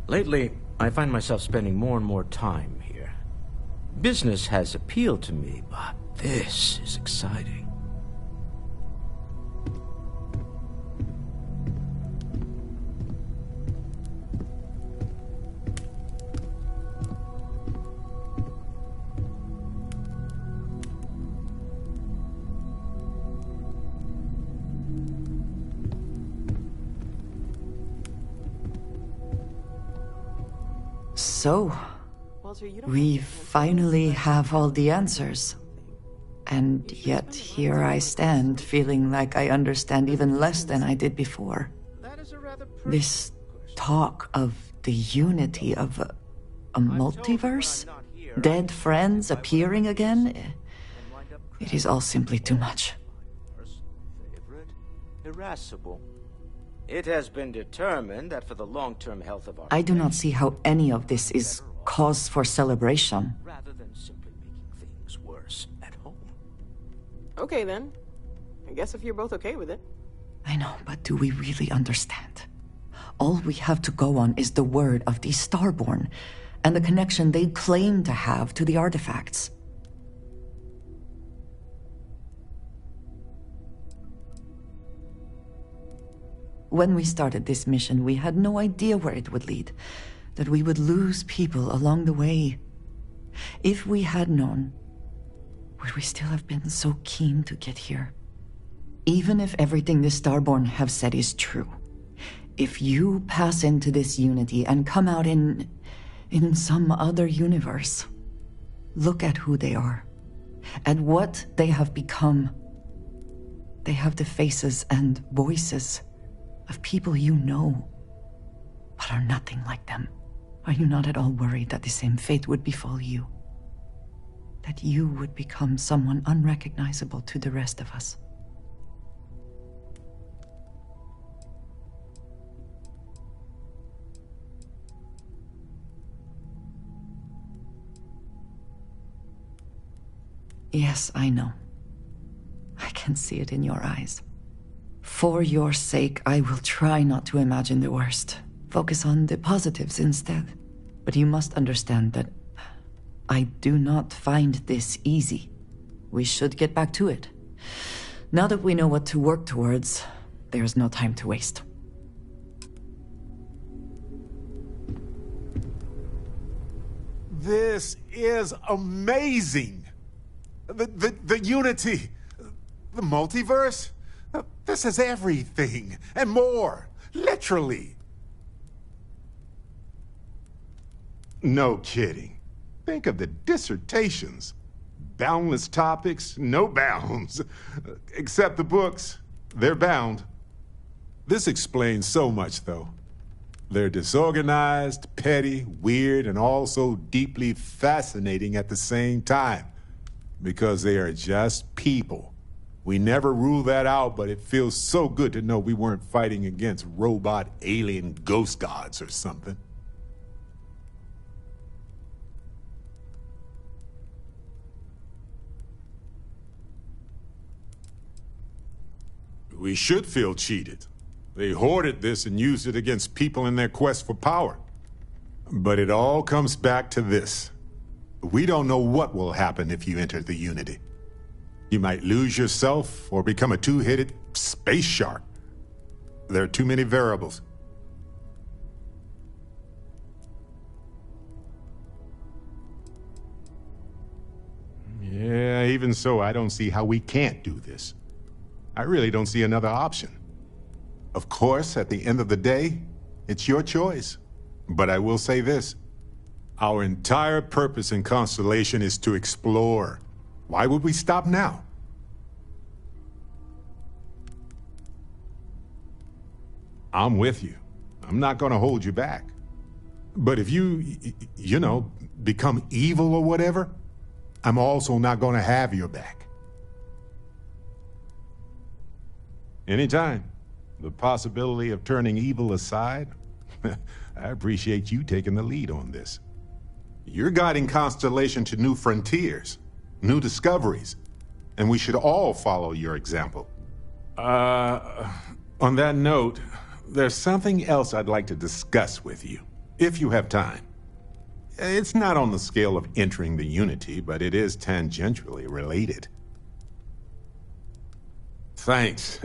Speaker 18: Lately, I find myself spending more and more time here. Business has appealed to me, but this is exciting.
Speaker 20: So, we finally have all the answers. And yet here I stand, feeling like I understand even less than I did before. This talk of the unity of a multiverse? Dead friends appearing again? It is all simply too much.
Speaker 18: Irascible. It has been determined that for the long-term health of our
Speaker 20: I do not see how any of this is cause for celebration.
Speaker 18: rather than simply making things worse at home.
Speaker 15: Okay then. I guess if you're both okay with it.
Speaker 20: I know, but do we really understand? All we have to go on is the word of the Starborn, and the connection they claim to have to the artifacts. When we started this mission, we had no idea where it would lead, that we would lose people along the way. If we had known, would we still have been so keen to get here? Even if everything the Starborn have said is true, if you pass into this unity and come out in some other universe, look at who they are, at what they have become. They have the faces and voices of people you know, but are nothing like them. Are you not at all worried that the same fate would befall you? That you would become someone unrecognizable to the rest of us? Yes, I know. I can see it in your eyes. For your sake, I will try not to imagine the worst. Focus on the positives instead. But you must understand that I do not find this easy. We should get back to it. Now that we know what to work towards, there's no time to waste.
Speaker 1: This is amazing! The unity, the multiverse, this is everything and more, literally. No kidding. Think of the dissertations. Boundless topics, no bounds. Except the books, they're bound. This explains so much, though. They're disorganized, petty, weird, and also deeply fascinating at the same time. Because they are just people. We never rule that out, but it feels so good to know we weren't fighting against robot alien ghost gods or something. We should feel cheated. They hoarded this and used it against people in their quest for power. But it all comes back to this. We don't know what will happen if you enter the Unity. You might lose yourself or become a two-headed space shark. There are too many variables. Yeah, even so, I don't see how we can't do this. I really don't see another option. Of course, at the end of the day, it's your choice. But I will say this. Our entire purpose in Constellation is to explore. Why would we stop now? I'm with you. I'm not gonna hold you back. But if you become evil or whatever, I'm also not gonna have your back. Anytime. The possibility of turning evil aside, I appreciate you taking the lead on this. You're guiding Constellation to new frontiers, new discoveries, and we should all follow your example. On that note, there's something else I'd like to discuss with you, if you have time. It's not on the scale of entering the Unity, but it is tangentially related. Thanks.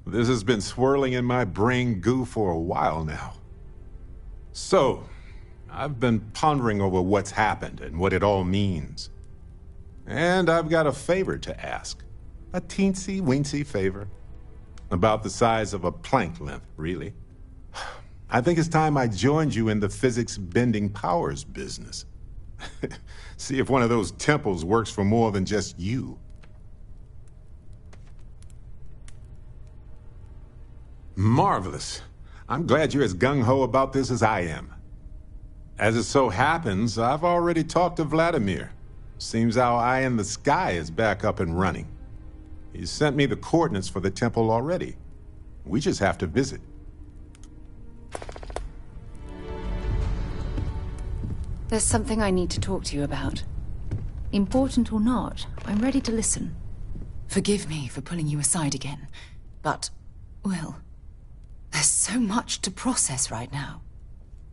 Speaker 1: This has been swirling in my brain goo for a while now. So, I've been pondering over what's happened and what it all means. And I've got a favor to ask. A teensy-weensy favor. About the size of a plank length, really. I think it's time I joined you in the physics-bending powers business. See if one of those temples works for more than just you. Marvelous. I'm glad you're as gung-ho about this as I am. As it so happens, I've already talked to Vladimir. Seems our eye in the sky is back up and running. He's sent me the coordinates for the temple already. We just have to visit.
Speaker 19: There's something I need to talk to you about. Important or not, I'm ready to listen. Forgive me for pulling you aside again, but, well, there's so much to process right now.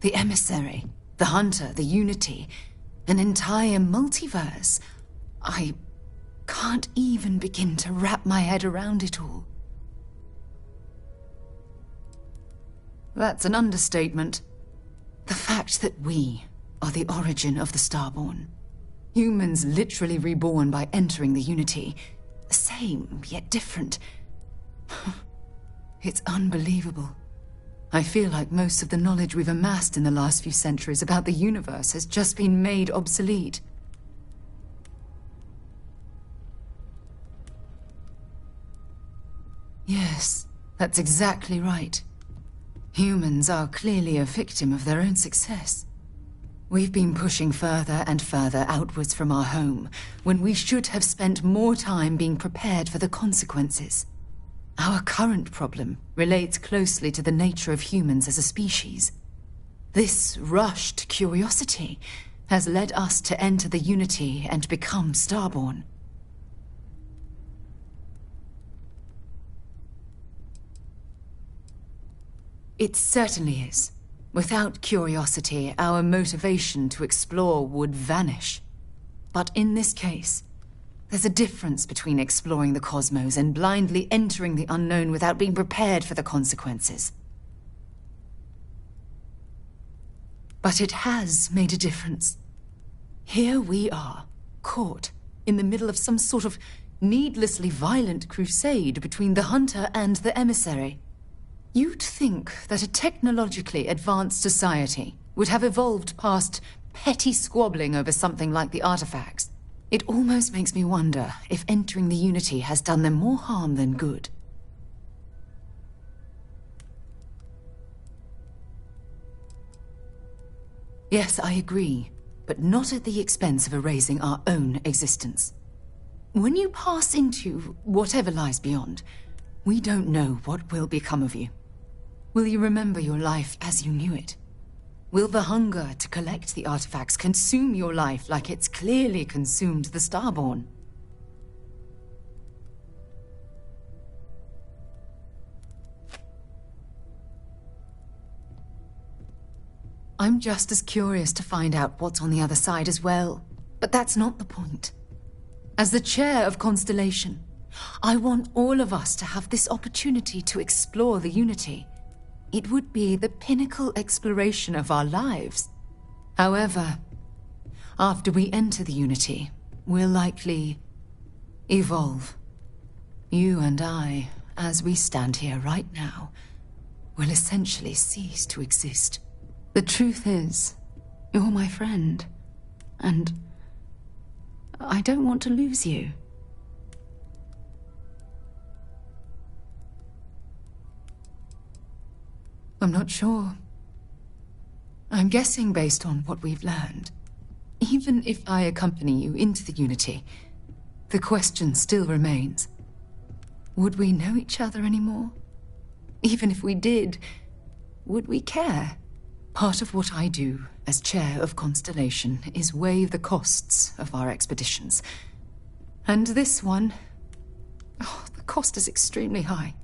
Speaker 19: The emissary, the hunter, the unity, an entire multiverse. I can't even begin to wrap my head around it all. That's an understatement. The fact that we are the origin of the Starborn. Humans literally reborn by entering the Unity. The same, yet different. It's unbelievable. I feel like most of the knowledge we've amassed in the last few centuries about the universe has just been made obsolete. Yes, that's exactly right. Humans are clearly a victim of their own success. We've been pushing further and further outwards from our home, when we should have spent more time being prepared for the consequences. Our current problem relates closely to the nature of humans as a species. This rushed curiosity has led us to enter the Unity and become Starborn. It certainly is. Without curiosity, our motivation to explore would vanish. But in this case, there's a difference between exploring the cosmos and blindly entering the unknown without being prepared for the consequences. But it has made a difference. Here we are, caught in the middle of some sort of needlessly violent crusade between the hunter and the emissary. You'd think that a technologically advanced society would have evolved past petty squabbling over something like the artifacts. It almost makes me wonder if entering the Unity has done them more harm than good. Yes, I agree, but not at the expense of erasing our own existence. When you pass into whatever lies beyond, we don't know what will become of you. Will you remember your life as you knew it? Will the hunger to collect the artifacts consume your life like it's clearly consumed the Starborn? I'm just as curious to find out what's on the other side as well, but that's not the point. As the chair of Constellation, I want all of us to have this opportunity to explore the Unity. It would be the pinnacle exploration of our lives. However, after we enter the Unity, we'll likely evolve. You and I, as we stand here right now, will essentially cease to exist. The truth is, you're my friend, and I don't want to lose you. I'm not sure. I'm guessing based on what we've learned. Even if I accompany you into the Unity, the question still remains. Would we know each other anymore? Even if we did, would we care? Part of what I do as chair of Constellation is weigh the costs of our expeditions. And this one, the cost is extremely high.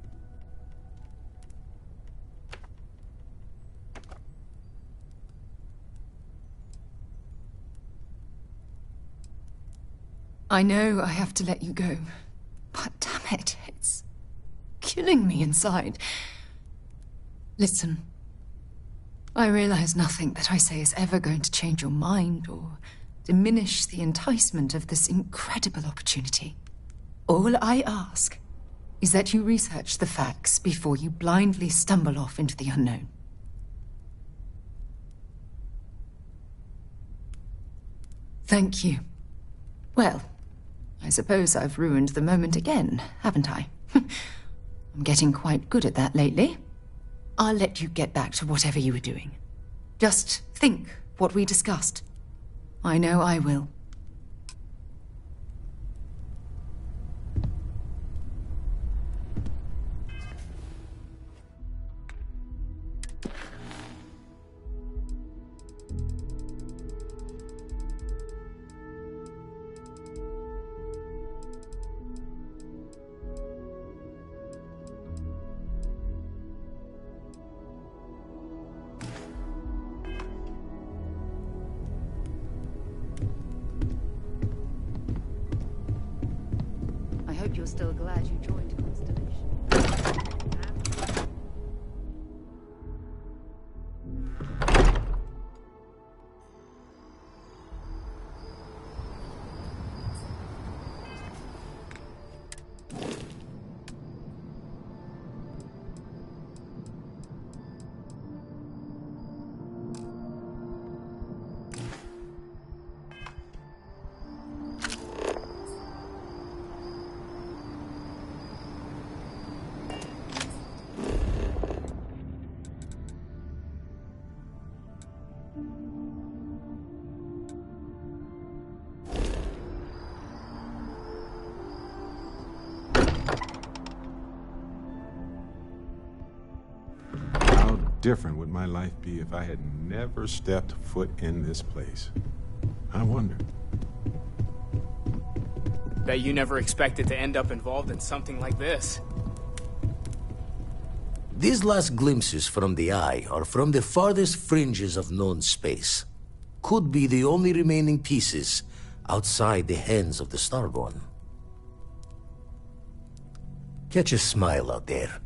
Speaker 19: I know I have to let you go, but damn it, it's killing me inside. Listen, I realize nothing that I say is ever going to change your mind or diminish the enticement of this incredible opportunity. All I ask is that you research the facts before you blindly stumble off into the unknown. Thank you. Well, I suppose I've ruined the moment again, haven't I? I'm getting quite good at that lately. I'll let you get back to whatever you were doing. Just think what we discussed. I know I will. You're still glad you joined Constellation.
Speaker 1: Different would my life be if I had never stepped foot in this place? I wonder.
Speaker 16: Bet you never expected to end up involved in something like this.
Speaker 17: These last glimpses from the Eye are from the farthest fringes of known space. Could be the only remaining pieces outside the hands of the Starborn. Catch a smile out there.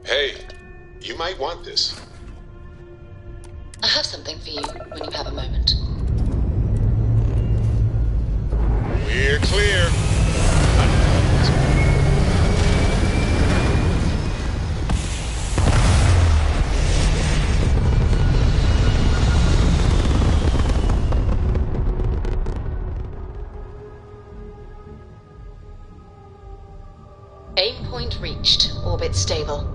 Speaker 1: Hey, you might want this.
Speaker 19: I have something for you when you have a moment.
Speaker 1: We're clear.
Speaker 19: Aim point reached. Orbit stable.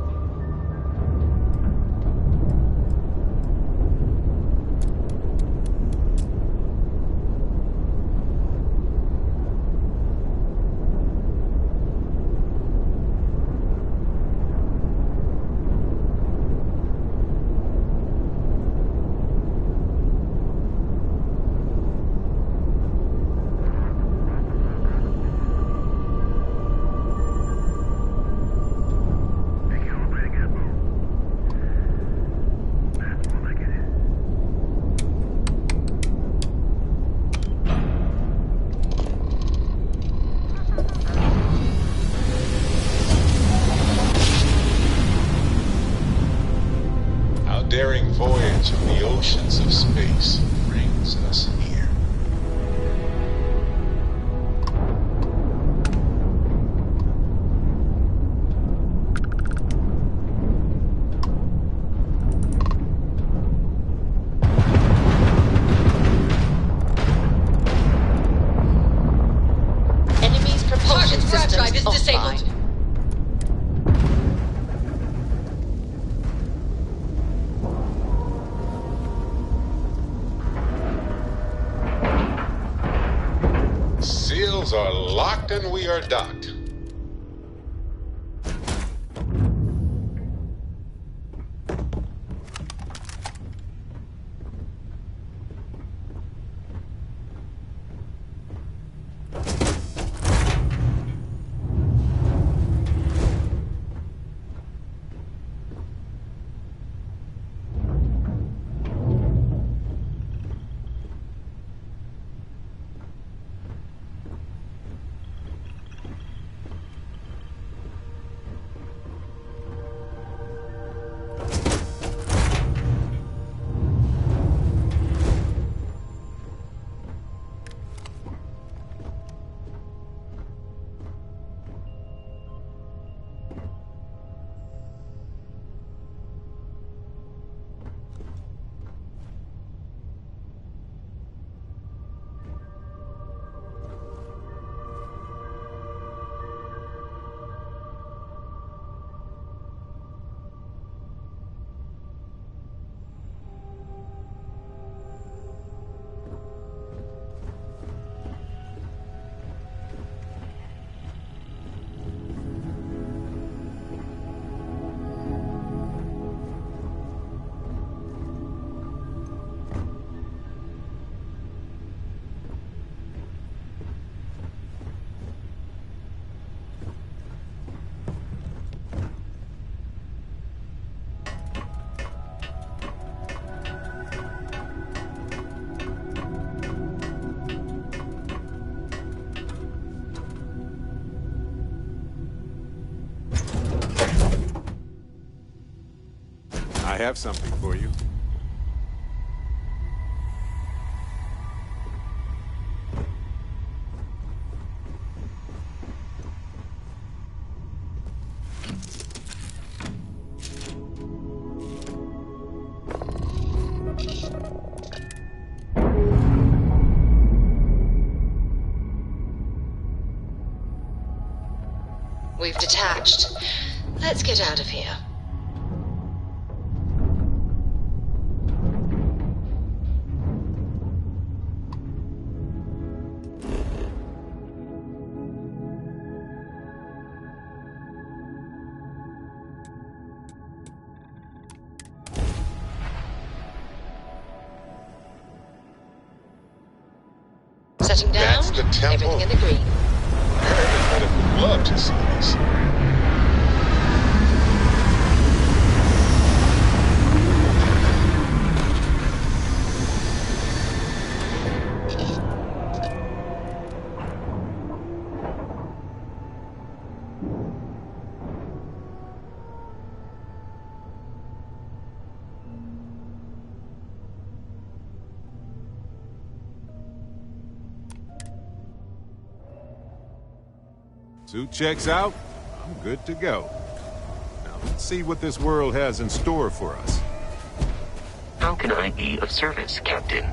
Speaker 1: Daring voyage of the oceans of space brings us here.
Speaker 19: Enemy's propulsion system is disabled.
Speaker 1: Seals are locked and we are docked. have something for you.
Speaker 19: We've detached. Let's get out of here. Setting down.
Speaker 1: That's the temple.
Speaker 19: Everything in the green.
Speaker 1: I would love to see this. Suit checks out. I'm good to go. Now let's see what this world has in store for us.
Speaker 6: How can I be of service, Captain?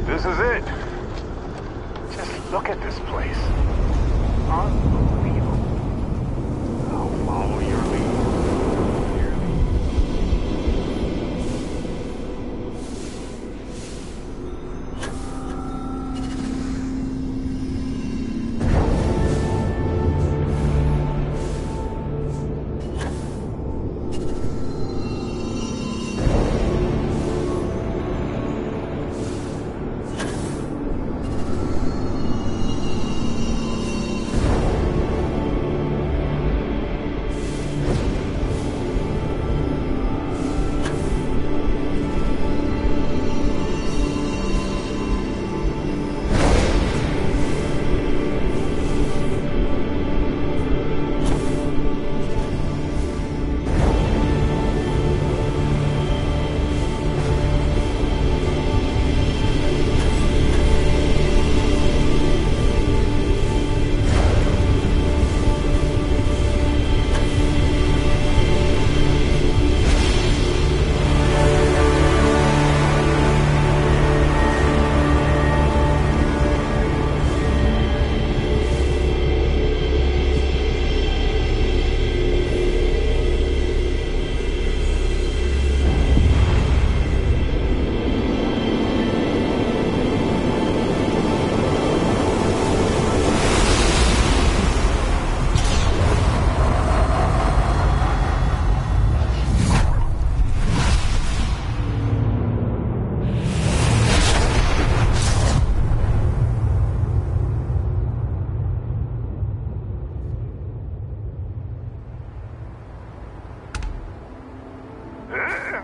Speaker 14: This is it. Just look at this place. Unbelievable. I'll follow your lead.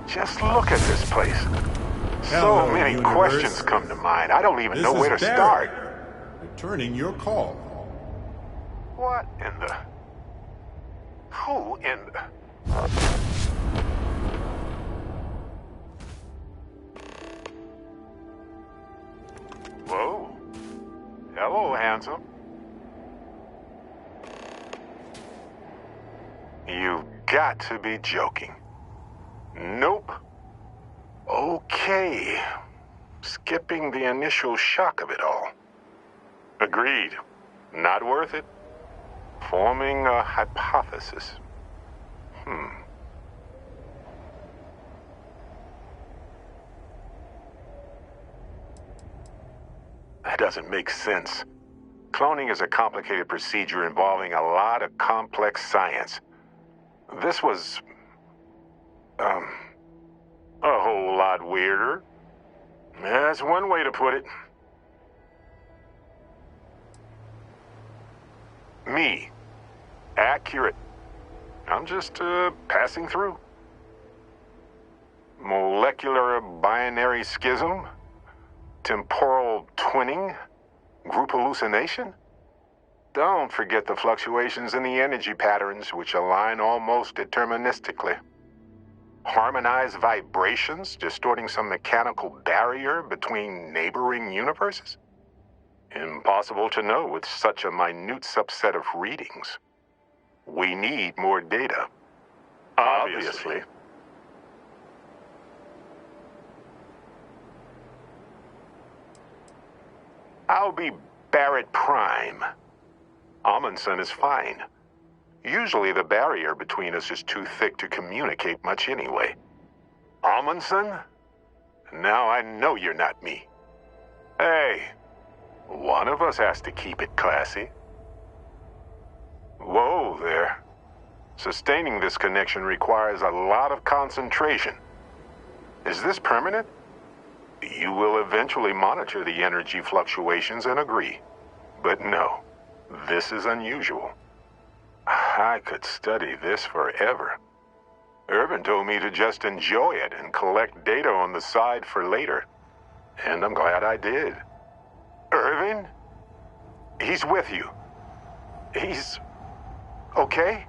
Speaker 14: Just look at this place. So many questions come to mind. I don't even know where to start.
Speaker 1: Returning your call.
Speaker 14: What in the... Who in the... Whoa.
Speaker 1: Hello, handsome. You've got to be joking. Nope. Okay. Skipping the initial shock of it all. Agreed. Not worth it. Forming a hypothesis. That doesn't make sense. Cloning is a complicated procedure involving a lot of complex science. This was... a whole lot weirder. That's one way to put it. Me. Accurate. I'm just, passing through. Molecular binary schism? Temporal twinning? Group hallucination? Don't forget the fluctuations in the energy patterns, which align almost deterministically. Harmonized vibrations, distorting some mechanical barrier between neighboring universes? Impossible to know with such a minute subset of readings. We need more data. Obviously. I'll be Barrett Prime. Amundsen is fine. Usually the barrier between us is too thick to communicate much anyway. Amundsen? Now I know you're not me. Hey, one of us has to keep it classy. Whoa there. Sustaining this connection requires a lot of concentration. Is this permanent? You will eventually monitor the energy fluctuations and agree. But no, this is unusual. I could study this forever. Irvin told me to just enjoy it and collect data on the side for later. And I'm glad I did. Irvin? He's with you. He's... okay?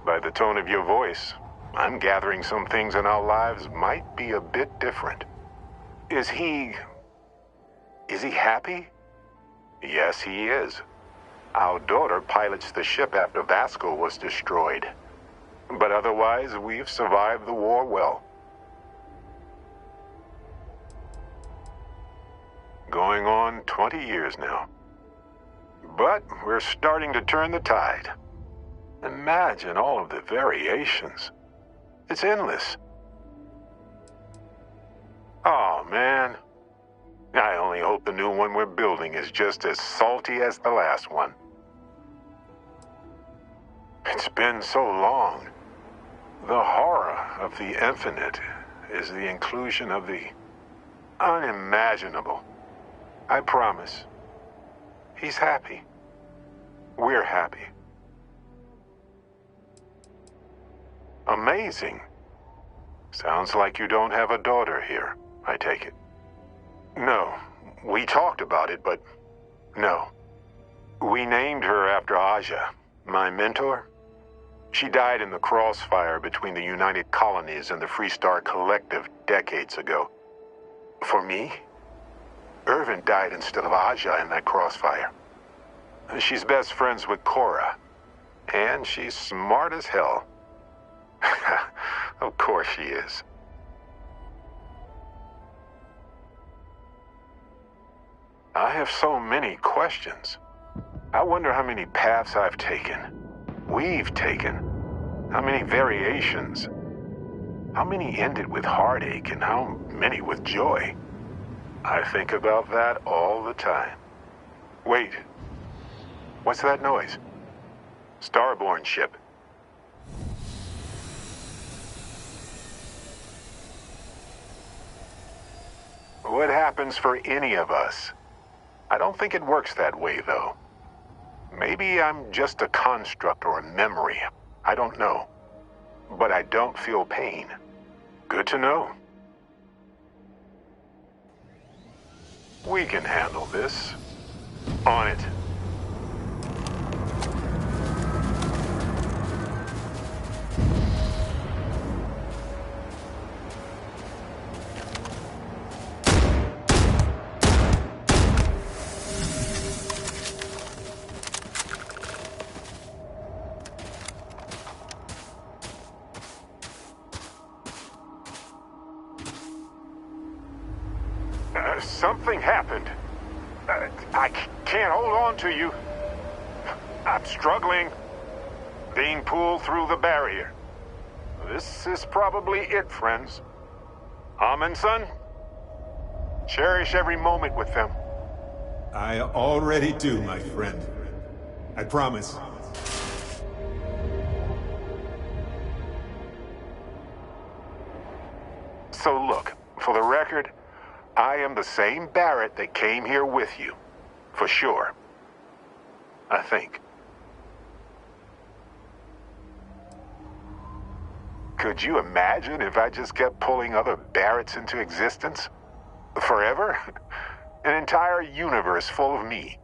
Speaker 1: By the tone of your voice, I'm gathering some things in our lives might be a bit different. Is he happy? Yes, he is. Our daughter pilots the ship after Vasco was destroyed. But otherwise, we've survived the war well. Going on 20 years now. But we're starting to turn the tide. Imagine all of the variations. It's endless. Oh, man. I only hope the new one we're building is just as salty as the last one. It's been so long. The horror of the infinite is the inclusion of the unimaginable. I promise. He's happy. We're happy. Amazing. Sounds like you don't have a daughter here, I take it. No, we talked about it, but no. We named her after Aja, my mentor. She died in the crossfire between the United Colonies and the Freestar Collective decades ago. For me, Irvin died instead of Aja in that crossfire. She's best friends with Cora, and she's smart as hell. Of course she is. I have so many questions. I wonder how many paths I've taken. We've taken. How many variations? How many ended with heartache and how many with joy? I think about that all the time. Wait. What's that noise? Starborn ship. What happens for any of us? I don't think it works that way, though. Maybe I'm just a construct or a memory. I don't know. But I don't feel pain. Good to know. We can handle this. On it. Something happened. I can't hold on to you. I'm struggling. Being pulled through the barrier. This is probably it, friends. Son, cherish every moment with them.
Speaker 7: I already do, my friend. I promise.
Speaker 1: So look, for the record, I am the same Barrett that came here with you. For sure. I think. Could you imagine if I just kept pulling other Barretts into existence? Forever? An entire universe full of me.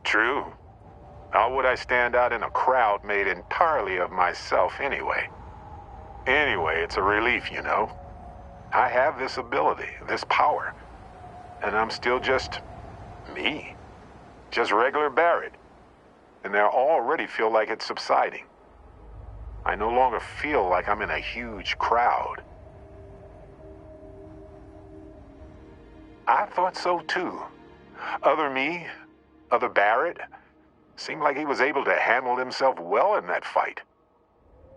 Speaker 1: True. How would I stand out in a crowd made entirely of myself anyway? Anyway, it's a relief, you know. I have this ability, this power. And I'm still just me. Just regular Barrett. And I already feel like it's subsiding. I no longer feel like I'm in a huge crowd. I thought so too. Other me, other Barrett, seemed like he was able to handle himself well in that fight.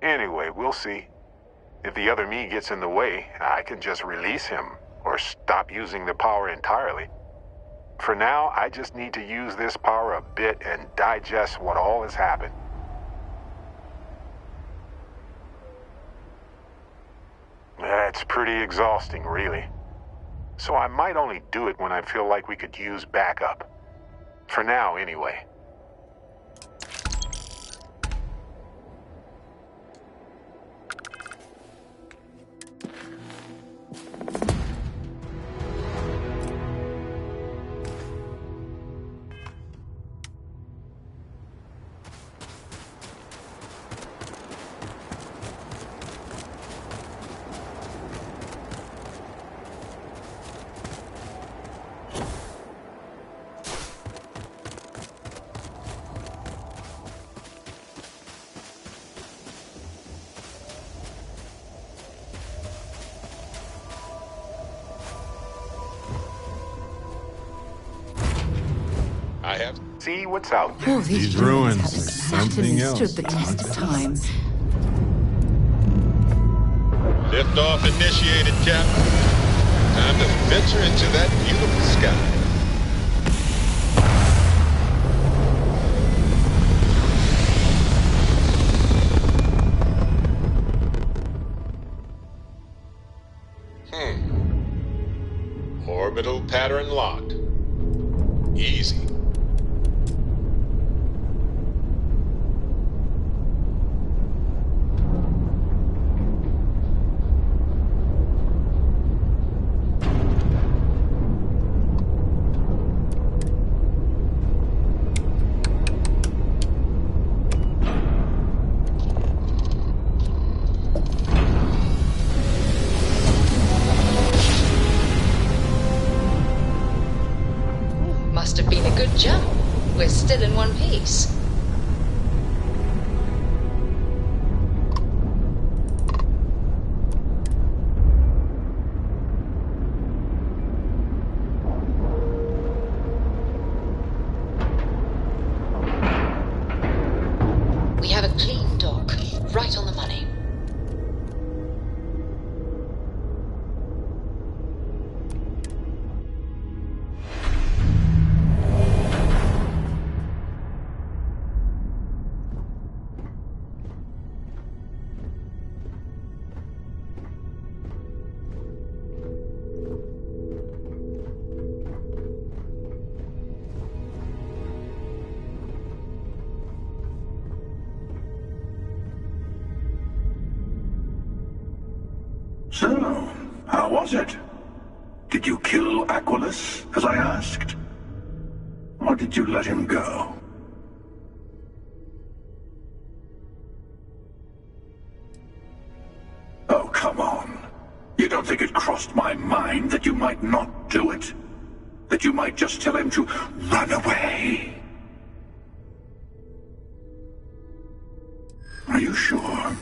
Speaker 1: Anyway, we'll see. If the other me gets in the way, I can just release him or stop using the power entirely. For now, I just need to use this power a bit and digest what all has happened. That's pretty exhausting, really. So I might only do it when I feel like we could use backup. For now, anyway. See what's out there.
Speaker 19: Oh, these ruins are something else. Stood the test of time.
Speaker 8: Liftoff initiated, Captain. Time to venture into that beautiful sky. Orbital pattern locked. Easy.
Speaker 23: Must have been a good jump. We're still in one piece. We have a clean dock, right on the money.
Speaker 24: So, how was it? Did you kill Aquilus, as I asked? Or did you let him go? Oh, come on. You don't think it crossed my mind that you might not do it? That you might just tell him to run away? Are you sure?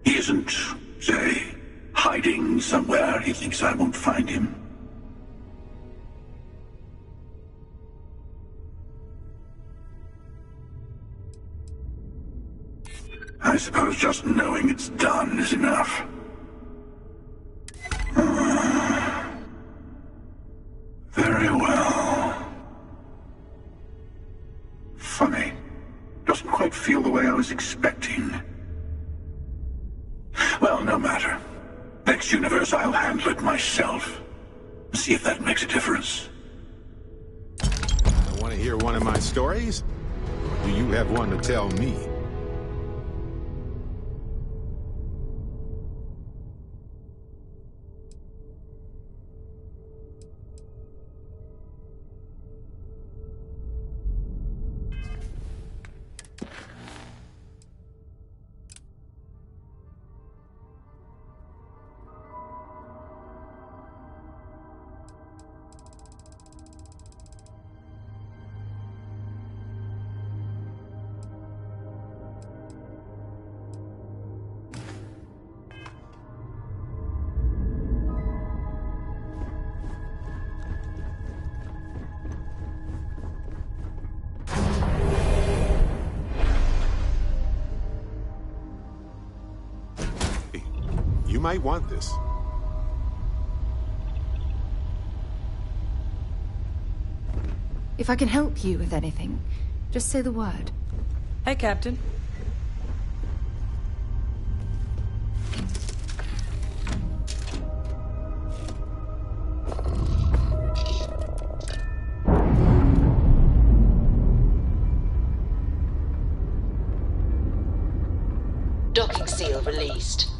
Speaker 24: He is isn't, say, hiding somewhere he thinks I won't find him? I suppose just knowing it's done is enough. Very well. Funny. Doesn't quite feel the way I was expecting. Well, no matter. Next universe, I'll handle it myself. See if that makes a difference.
Speaker 1: Want to hear one of my stories? Or do you have one to tell me? You might want this.
Speaker 19: If I can help you with anything, just say the word.
Speaker 9: Hey, Captain.
Speaker 23: Docking seal released.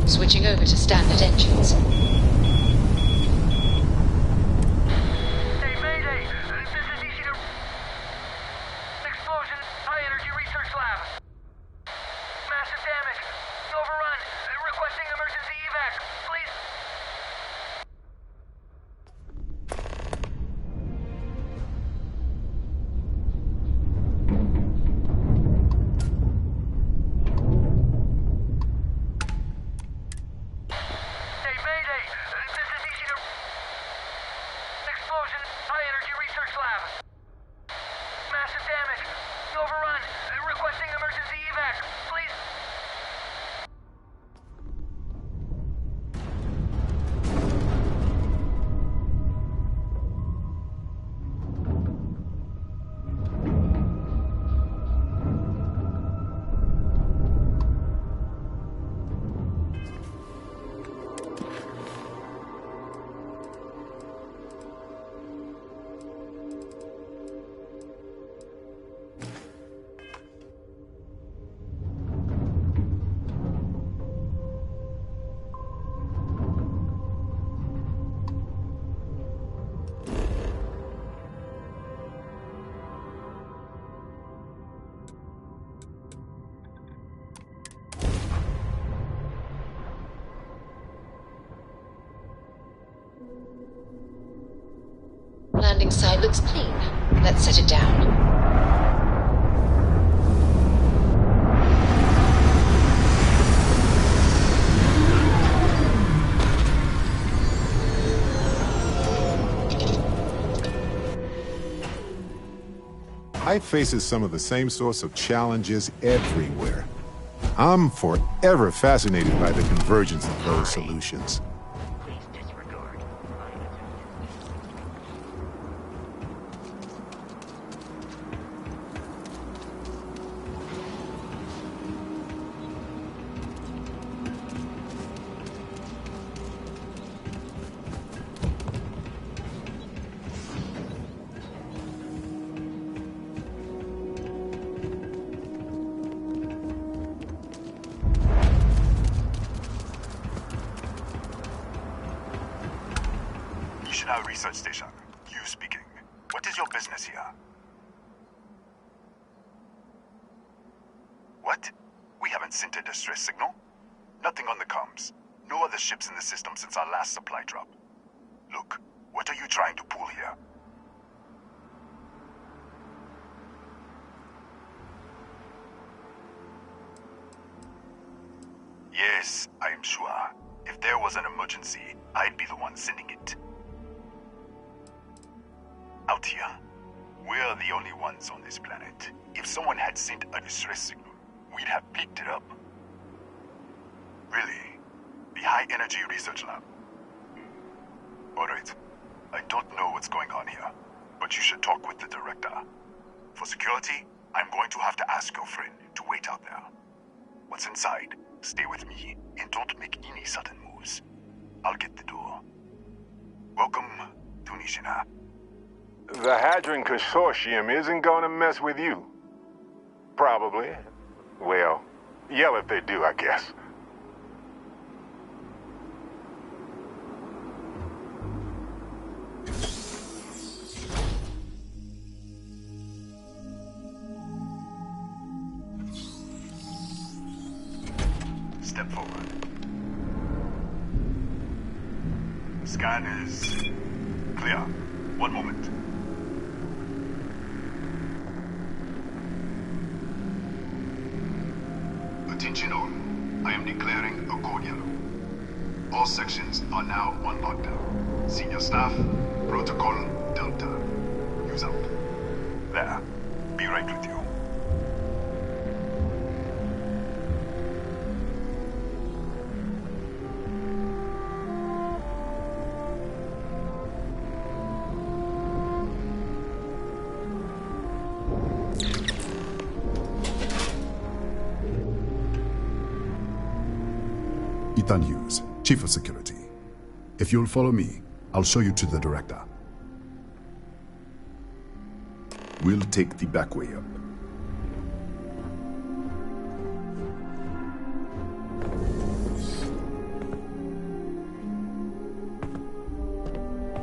Speaker 23: Switching over to standard engines.
Speaker 4: Hey, Mayday! This is easy to... Explosion, high energy research lab. Massive damage. Overrun. Requesting emergency evac. Please.
Speaker 23: Landing site looks clean. Let's set it down.
Speaker 1: Life faces some of the same sorts of challenges everywhere. I'm forever fascinated by the convergence of those solutions.
Speaker 9: National Research Station. You speaking. What is your business here? What? We haven't sent a distress signal? Nothing on the comms. No other ships in the system since our last supply drop. Look, what are you trying to pull here? Yes, I am sure. If there was an emergency, I'd be the one sending it. Out here, we're the only ones on this planet. If someone had sent a distress signal, we'd have picked it up. Really? The High Energy Research Lab? Alright. I don't know what's going on here, but you should talk with the director. For security, I'm going to have to ask your friend to wait out there. Once inside, stay with me and don't make any sudden moves. I'll get the door. Welcome to Nishina.
Speaker 1: The Hadron Consortium isn't gonna mess with you. Probably. Well, yell if they do, I guess.
Speaker 9: Step forward. Scan is clear. One moment. Attention all. I am declaring a code yellow. All sections are now on lockdown. Senior staff, protocol Delta. Use out. There. Be right with you.
Speaker 10: Ethan Hughes, Chief of Security. If you'll follow me, I'll show you to the director. We'll take the back way up.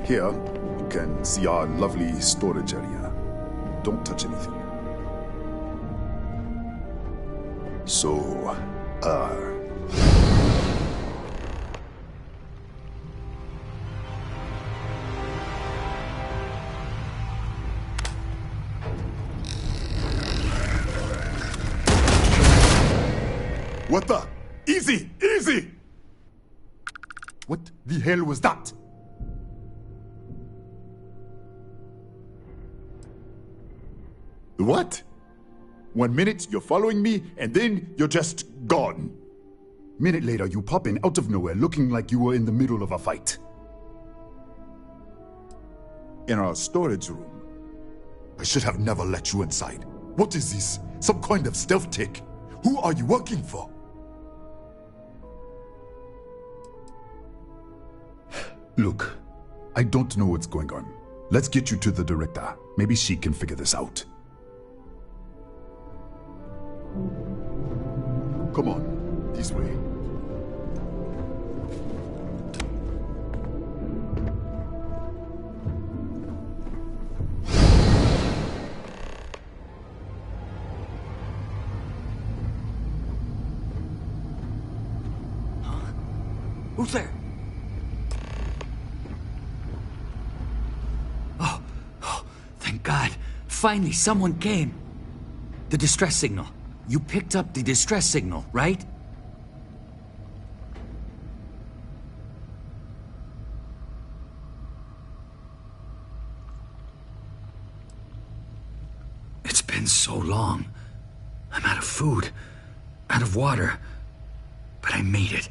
Speaker 10: Here, you can see our lovely storage area. Don't touch anything. So, What the? Easy! Easy! What the hell was that? What? 1 minute you're following me, and then you're just gone. Minute later you pop in out of nowhere looking like you were in the middle of a fight. In our storage room. I should have never let you inside. What is this? Some kind of stealth tick? Who are you working for? Look, I don't know what's going on. Let's get you to the director. Maybe she can figure this out. Come on, this way.
Speaker 11: Huh? Who's there? Thank God. Finally, someone came. The distress signal. You picked up the distress signal, right? It's been so long. I'm out of food, out of water. But I made it.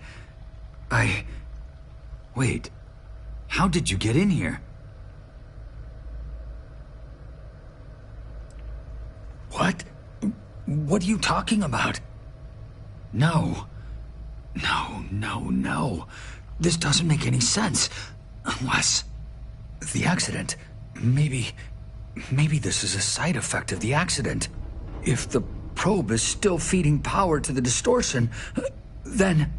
Speaker 11: Wait. How did you get in here? What? What are you talking about? No. No. This doesn't make any sense. Unless... the accident. Maybe this is a side effect of the accident. If the probe is still feeding power to the distortion, then...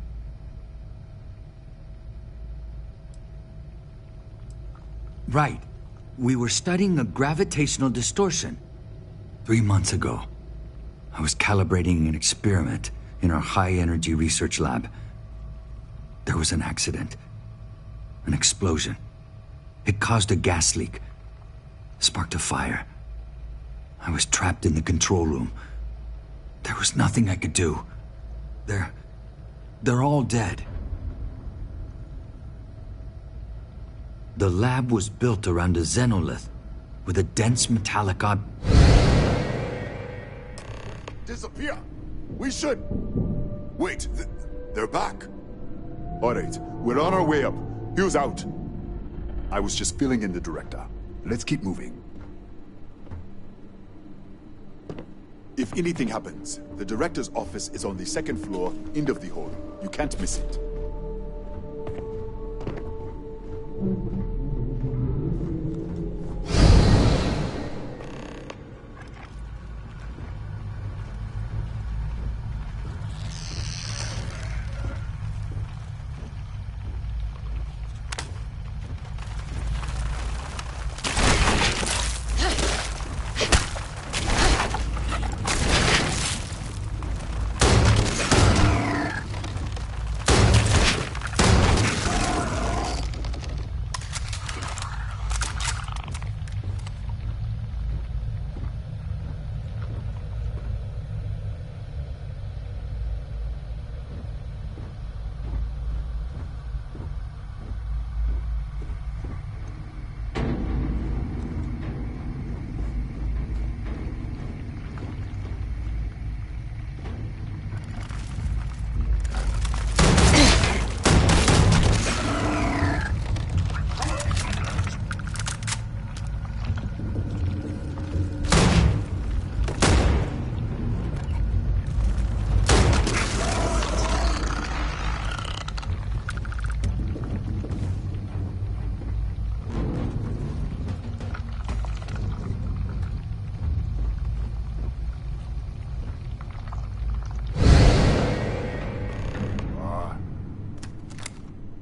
Speaker 11: Right. We were studying a gravitational distortion. 3 months ago, I was calibrating an experiment in our high-energy research lab. There was an accident. An explosion. It caused a gas leak. Sparked a fire. I was trapped in the control room. There was nothing I could do. They're all dead. The lab was built around a xenolith with a dense metallic
Speaker 10: Disappear! We should... Wait, they're back. All right, we're on our way up. Hugh's out. I was just filling in the director. Let's keep moving. If anything happens, the director's office is on the second floor, end of the hall. You can't miss it.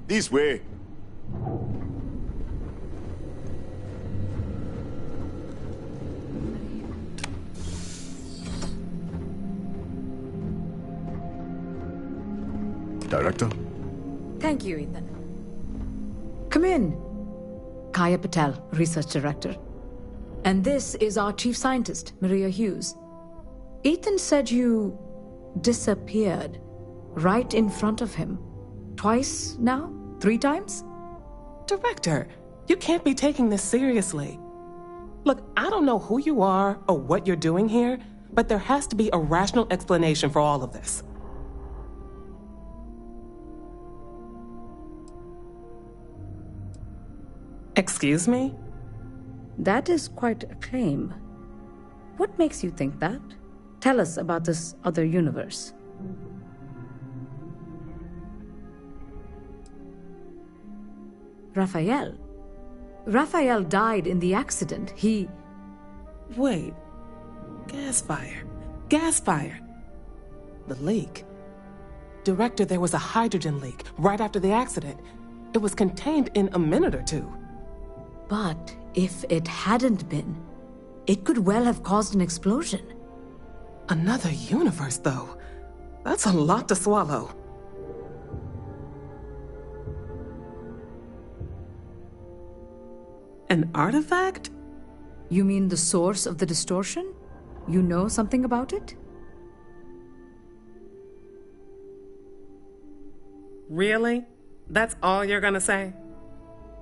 Speaker 10: This way. Director?
Speaker 12: Thank you, Ethan. Come in. Kaya Patel, Research Director. And this is our Chief Scientist, Maria Hughes. Ethan said you disappeared right in front of him. Twice now? 3 times?
Speaker 13: Director, you can't be taking this seriously. Look, I don't know who you are or what you're doing here, but there has to be a rational explanation for all of this. Excuse me?
Speaker 12: That is quite a claim. What makes you think that? Tell us about this other universe. Raphael. Raphael died in the accident. He...
Speaker 13: Wait. Gas fire. Gas fire. The leak. Director, there was a hydrogen leak right after the accident. It was contained in a minute or two.
Speaker 12: But if it hadn't been, it could well have caused an explosion.
Speaker 13: Another universe, though. That's a lot to swallow. An artifact?
Speaker 12: You mean the source of the distortion? You know something about it?
Speaker 13: Really? That's all you're gonna say?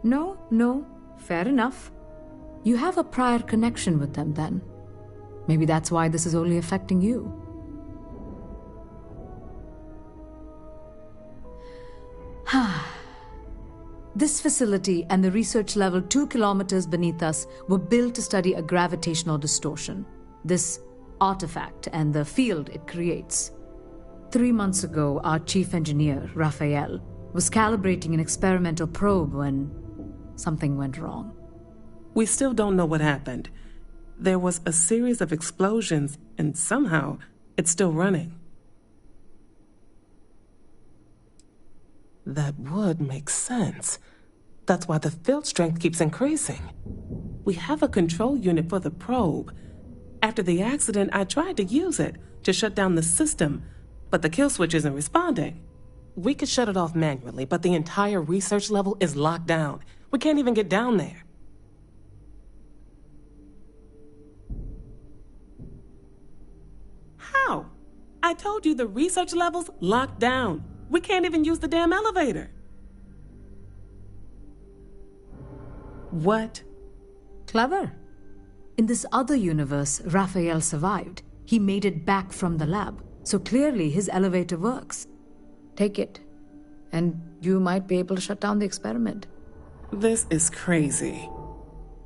Speaker 12: No. Fair enough. You have a prior connection with them, then. Maybe that's why this is only affecting you. This facility and the research level 2 kilometers beneath us were built to study a gravitational distortion, this artifact and the field it creates. 3 months ago, our chief engineer, Raphael, was calibrating an experimental probe when something went wrong.
Speaker 13: We still don't know what happened. There was a series of explosions, and somehow it's still running. That would make sense. That's why the field strength keeps increasing. We have a control unit for the probe. After the accident, I tried to use it to shut down the system, but the kill switch isn't responding. We could shut it off manually, but the entire research level is locked down. We can't even get down there. How? I told you the research level's locked down. We can't even use the damn elevator.
Speaker 12: What? Clever. In this other universe, Raphael survived. He made it back from the lab, so clearly his elevator works. Take it, and you might be able to shut down the experiment.
Speaker 13: This is crazy.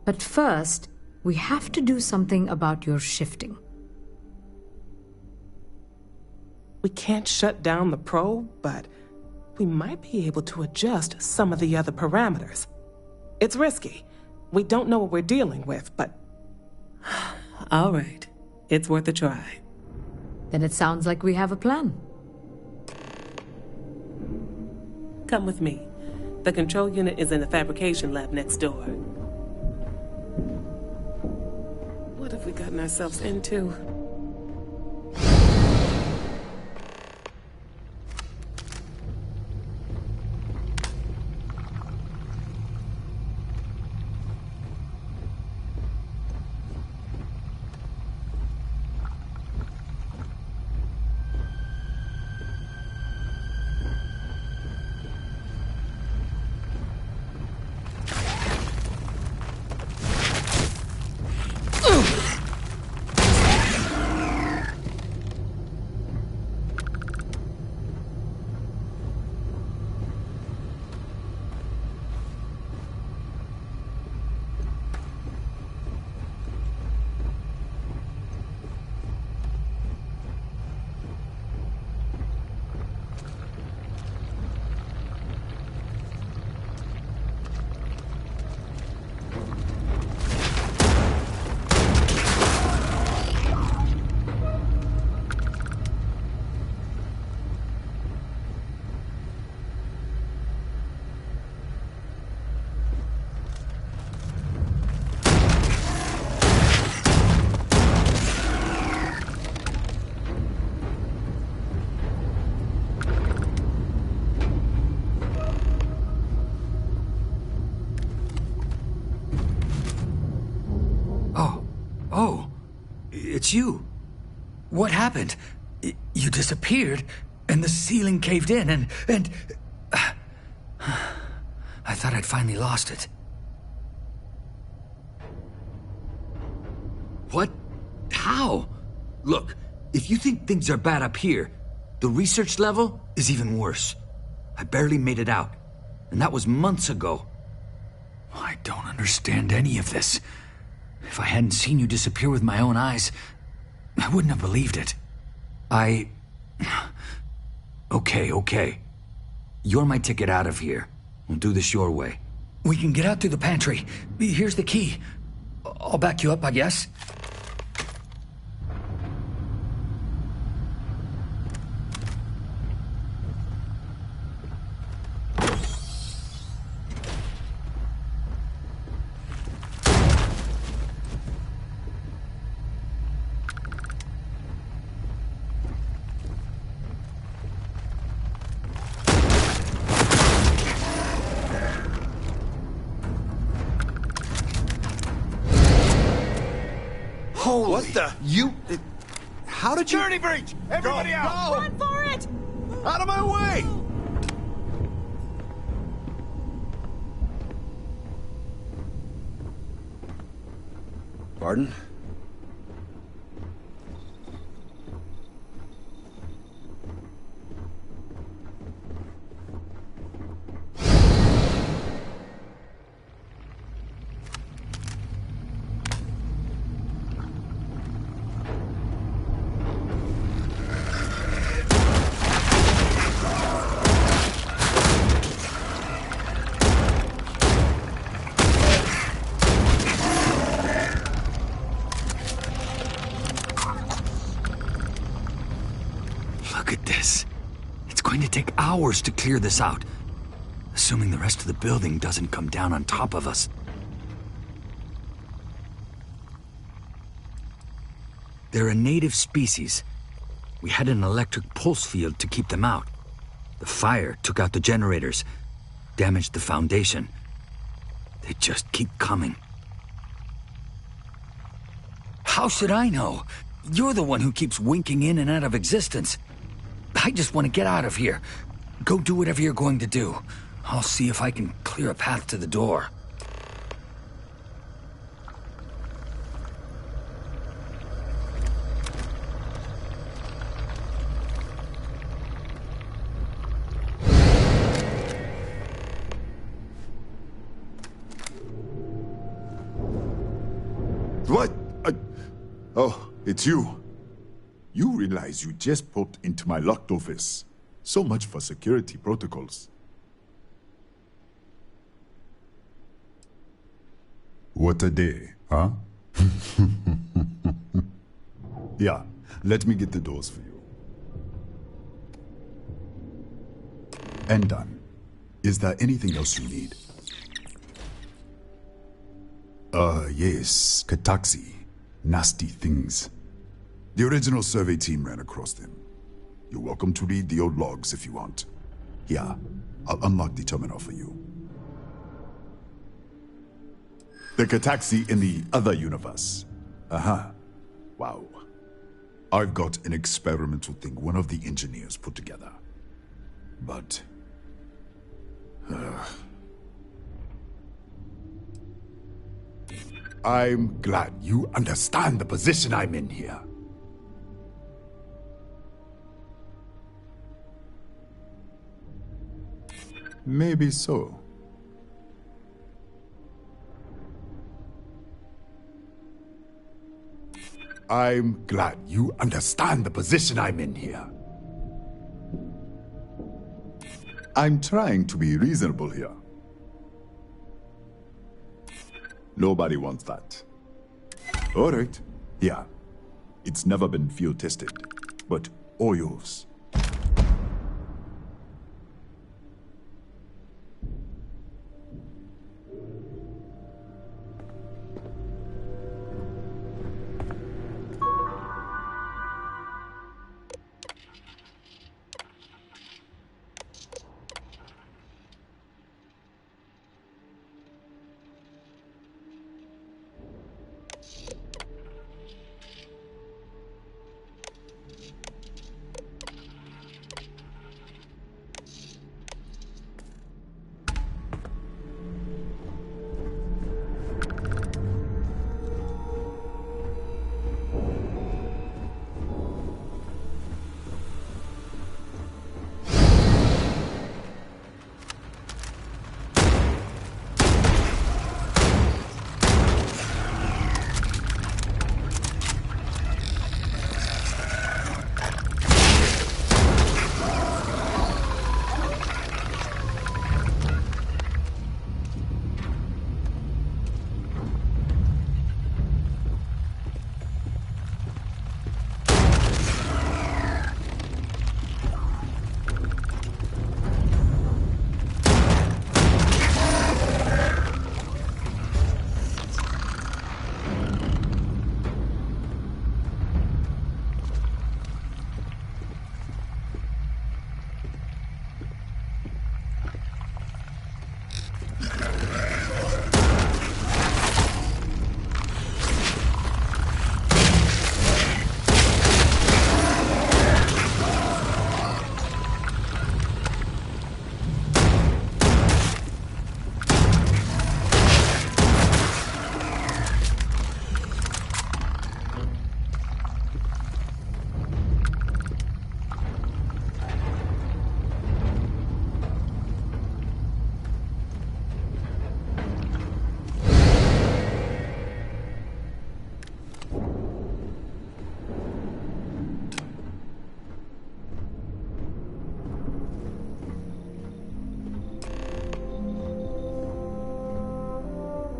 Speaker 12: But first, we have to do something about your shifting.
Speaker 13: We can't shut down the probe, but we might be able to adjust some of the other parameters. It's risky. We don't know what we're dealing with, but... All right. It's worth a try.
Speaker 12: Then it sounds like we have a plan.
Speaker 13: Come with me. The control unit is in the fabrication lab next door. What have we gotten ourselves into?
Speaker 11: It's you. What happened? You disappeared, and the ceiling caved in, and... I thought I'd finally lost it. What? How? Look, if you think things are bad up here, the research level is even worse. I barely made it out, and that was months ago. I don't understand any of this. If I hadn't seen you disappear with my own eyes, I wouldn't have believed it. Okay. You're my ticket out of here. We'll do this your way. We can get out through the pantry. Here's the key. I'll back you up, I guess.
Speaker 14: What the? You... How did you...
Speaker 3: Security breach! Everybody out!
Speaker 14: Go.
Speaker 3: Run for it!
Speaker 14: Out of my way!
Speaker 3: Pardon?
Speaker 11: Look at this. It's going to take hours to clear this out. Assuming the rest of the building doesn't come down on top of us. They're a native species. We had an electric pulse field to keep them out. The fire took out the generators, damaged the foundation. They just keep coming. How should I know? You're the one who keeps winking in and out of existence. I just want to get out of here. Go do whatever you're going to do. I'll see if I can clear a path to the door.
Speaker 10: What? Oh, it's you. You realize you just popped into my locked office. So much for security protocols. What a day, huh? Yeah, let me get the doors for you. And done. Is there anything else you need? Yes, Kataxi. Nasty things. The original survey team ran across them. You're welcome to read the old logs if you want. Here, I'll unlock the terminal for you. The Kataxi in the other universe. Wow. I've got an experimental thing one of the engineers put together. But... I'm glad you understand the position I'm in here. Maybe so. I'm glad you understand the position I'm in here. I'm trying to be reasonable here. Nobody wants that. All right. Yeah. It's never been field tested, but all yours.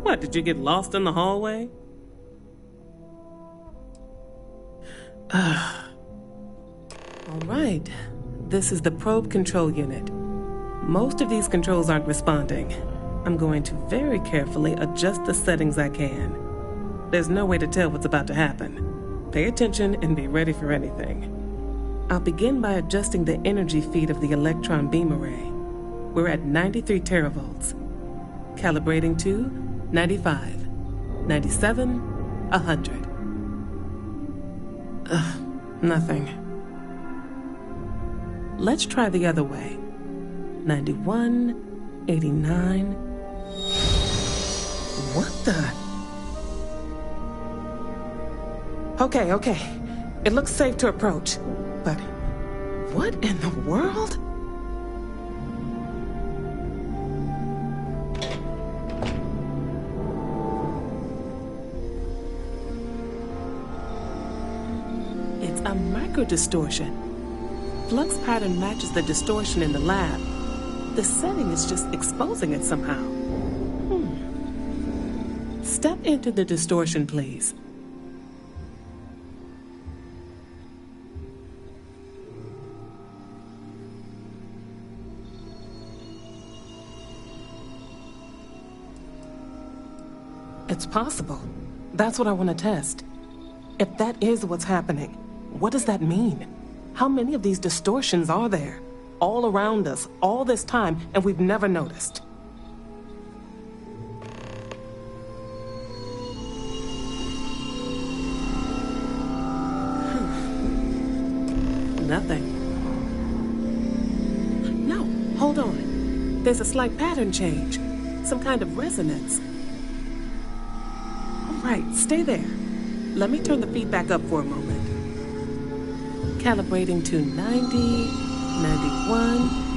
Speaker 13: What, did you get lost in the hallway? All right. This is the probe control unit. Most of these controls aren't responding. I'm going to very carefully adjust the settings I can. There's no way to tell what's about to happen. Pay attention and be ready for anything. I'll begin by adjusting the energy feed of the electron beam array. We're at 93 teravolts. Calibrating to 95, 97, 100. Nothing. Let's try the other way. 91, 89. What the? Okay. It looks safe to approach. But what in the world? It's a microdistortion. Flux pattern matches the distortion in the lab. The setting is just exposing it somehow. Step into the distortion, please. It's possible. That's what I want to test. If that is what's happening, what does that mean? How many of these distortions are there? All around us, all this time, and we've never noticed. Nothing. No, hold on. There's a slight pattern change. Some kind of resonance. All right, stay there. Let me turn the feedback up for a moment. Calibrating to 90, 91.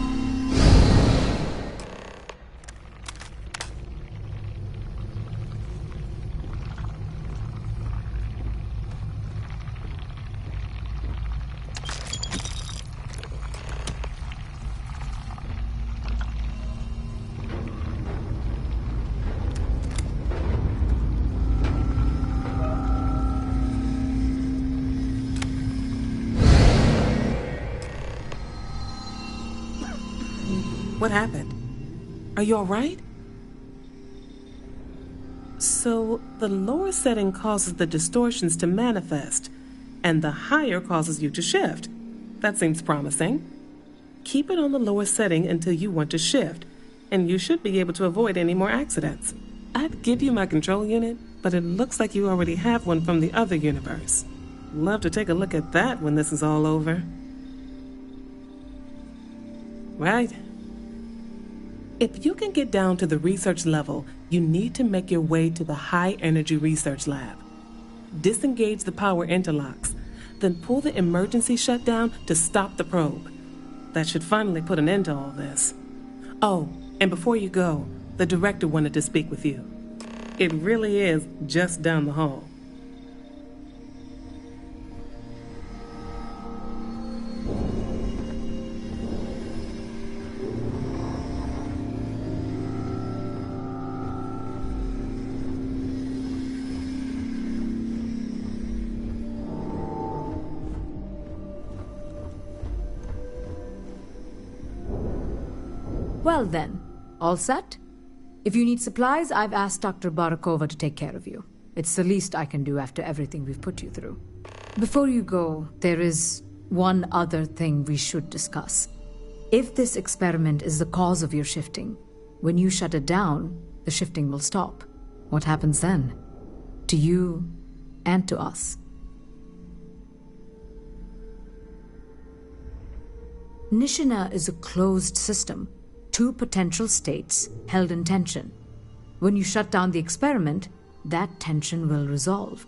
Speaker 13: What happened? Are you all right? So, the lower setting causes the distortions to manifest, and the higher causes you to shift. That seems promising. Keep it on the lower setting until you want to shift, and you should be able to avoid any more accidents. I'd give you my control unit, but it looks like you already have one from the other universe. Love to take a look at that when this is all over. Right. If you can get down to the research level, you need to make your way to the high-energy research lab. Disengage the power interlocks, then pull the emergency shutdown to stop the probe. That should finally put an end to all this. Oh, and before you go, the director wanted to speak with you. It really is just down the hall.
Speaker 12: Well then, all set? If you need supplies, I've asked Dr. Barakova to take care of you. It's the least I can do after everything we've put you through. Before you go, there is one other thing we should discuss. If this experiment is the cause of your shifting, when you shut it down, the shifting will stop. What happens then? To you and to us. Nishina is a closed system. Two potential states held in tension. When you shut down the experiment, that tension will resolve.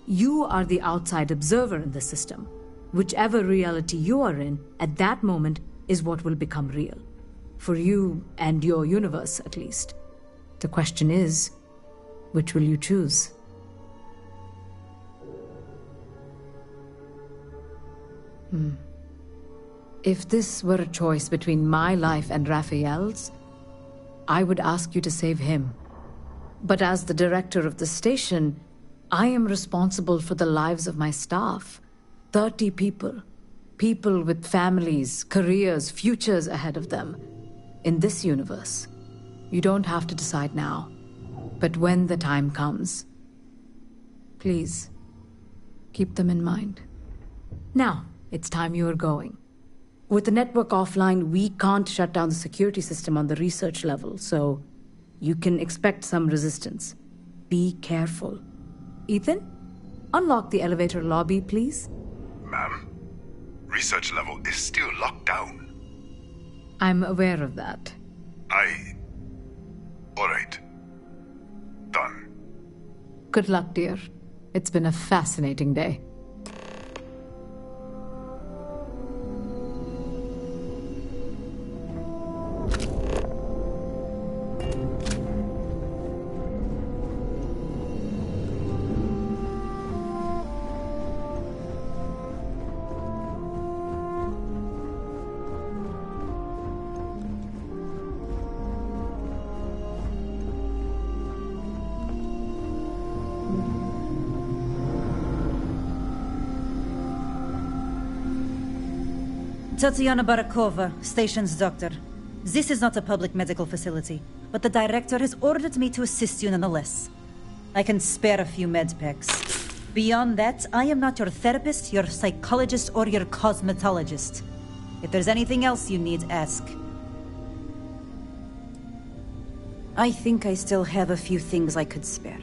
Speaker 12: You are the outside observer in the system. Whichever reality you are in, at that moment, is what will become real. For you and your universe, at least. The question is, which will you choose? If this were a choice between my life and Raphael's, I would ask you to save him. But as the director of the station, I am responsible for the lives of my staff. 30 people. People with families, careers, futures ahead of them. in this universe. You don't have to decide now. But when the time comes, please, keep them in mind. Now, it's time you are going. With the network offline, we can't shut down the security system on the research level, so you can expect some resistance. Be careful. Ethan, unlock the elevator lobby, please.
Speaker 9: Ma'am, research level is still locked down.
Speaker 12: I'm aware of that.
Speaker 9: Alright. Done.
Speaker 12: Good luck, dear. It's been a fascinating day.
Speaker 2: Tatiana Barakova, station's doctor. This is not a public medical facility, but the director has ordered me to assist you nonetheless. I can spare a few med packs. Beyond that, I am not your therapist, your psychologist, or your cosmetologist. If there's anything else you need, ask. I think I still have a few things I could spare.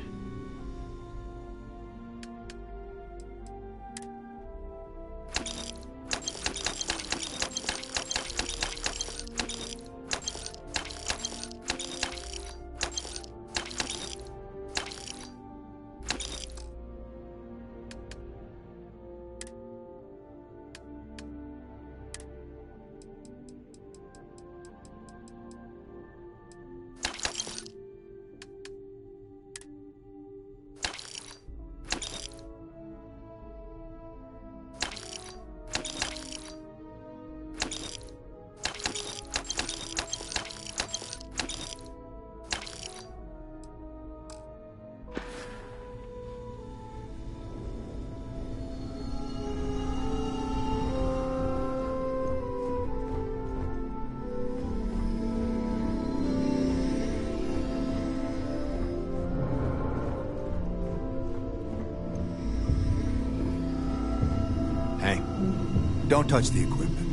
Speaker 10: Don't touch the equipment.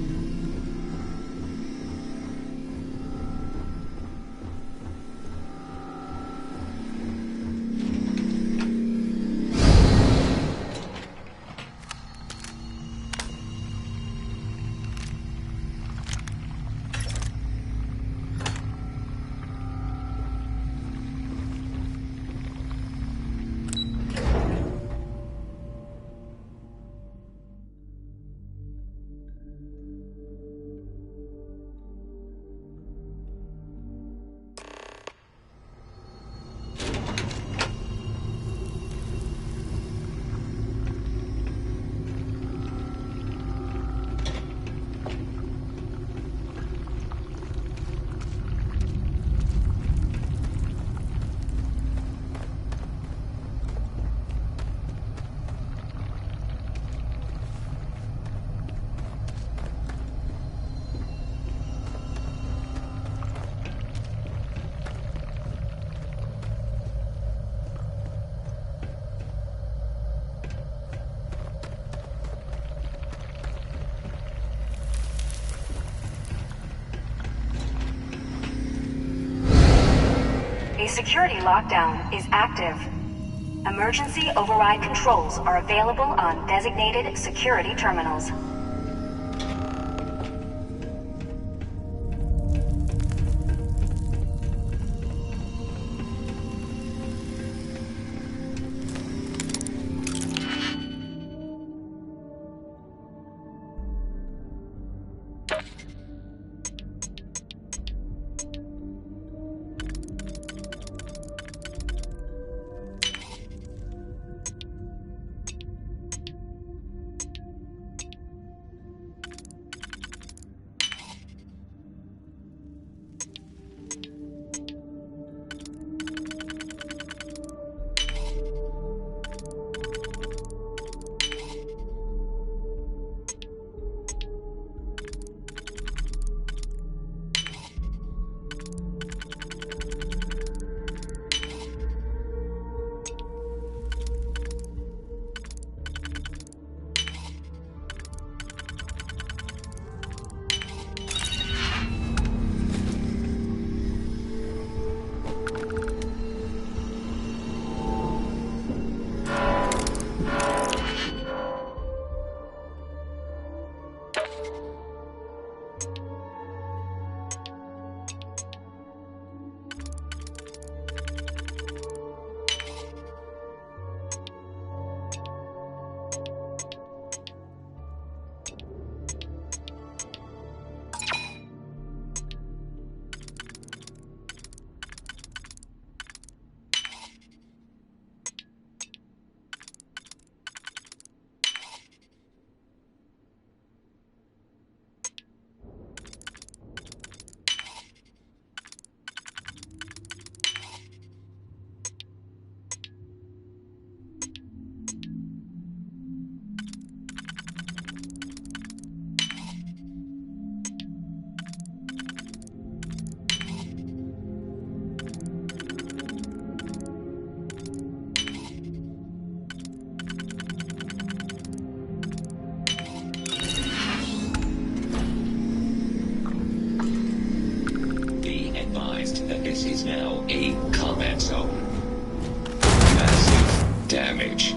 Speaker 5: A security lockdown is active. Emergency override controls are available on designated security terminals.
Speaker 15: This is now a combat zone. Massive damage.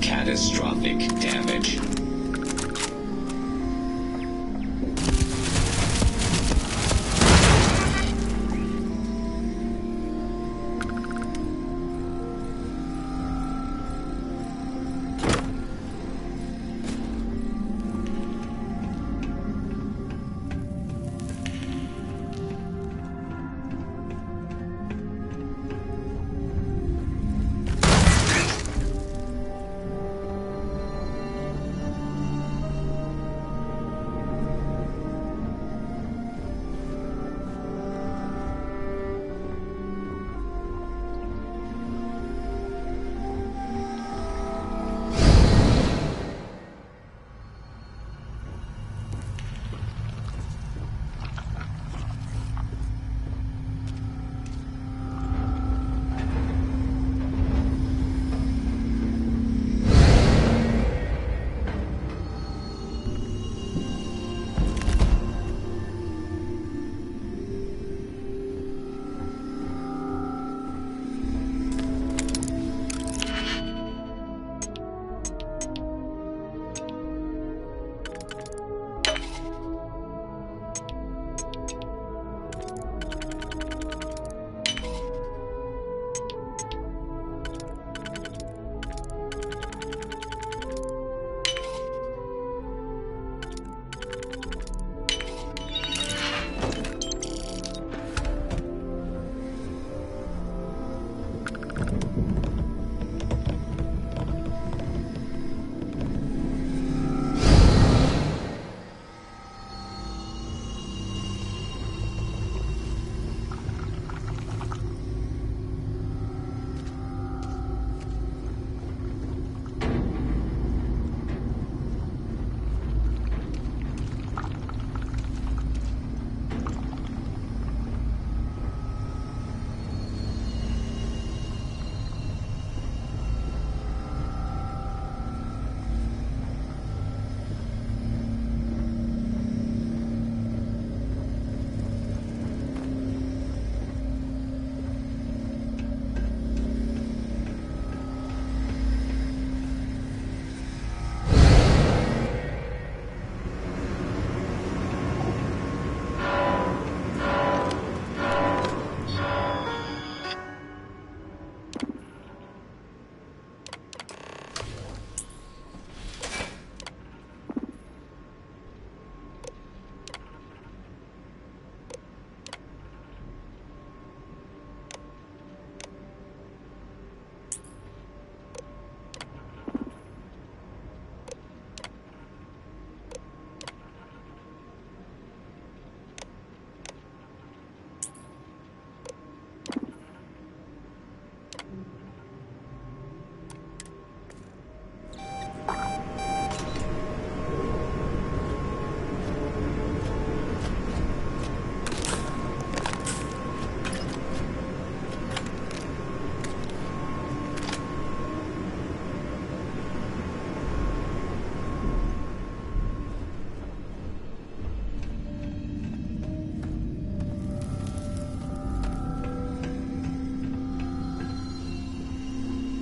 Speaker 15: Catastrophic damage.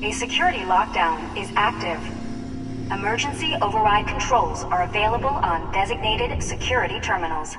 Speaker 5: A security lockdown is active. Emergency override controls are available on designated security terminals.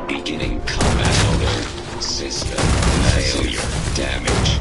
Speaker 15: Beginning combat order. System failure. Damage.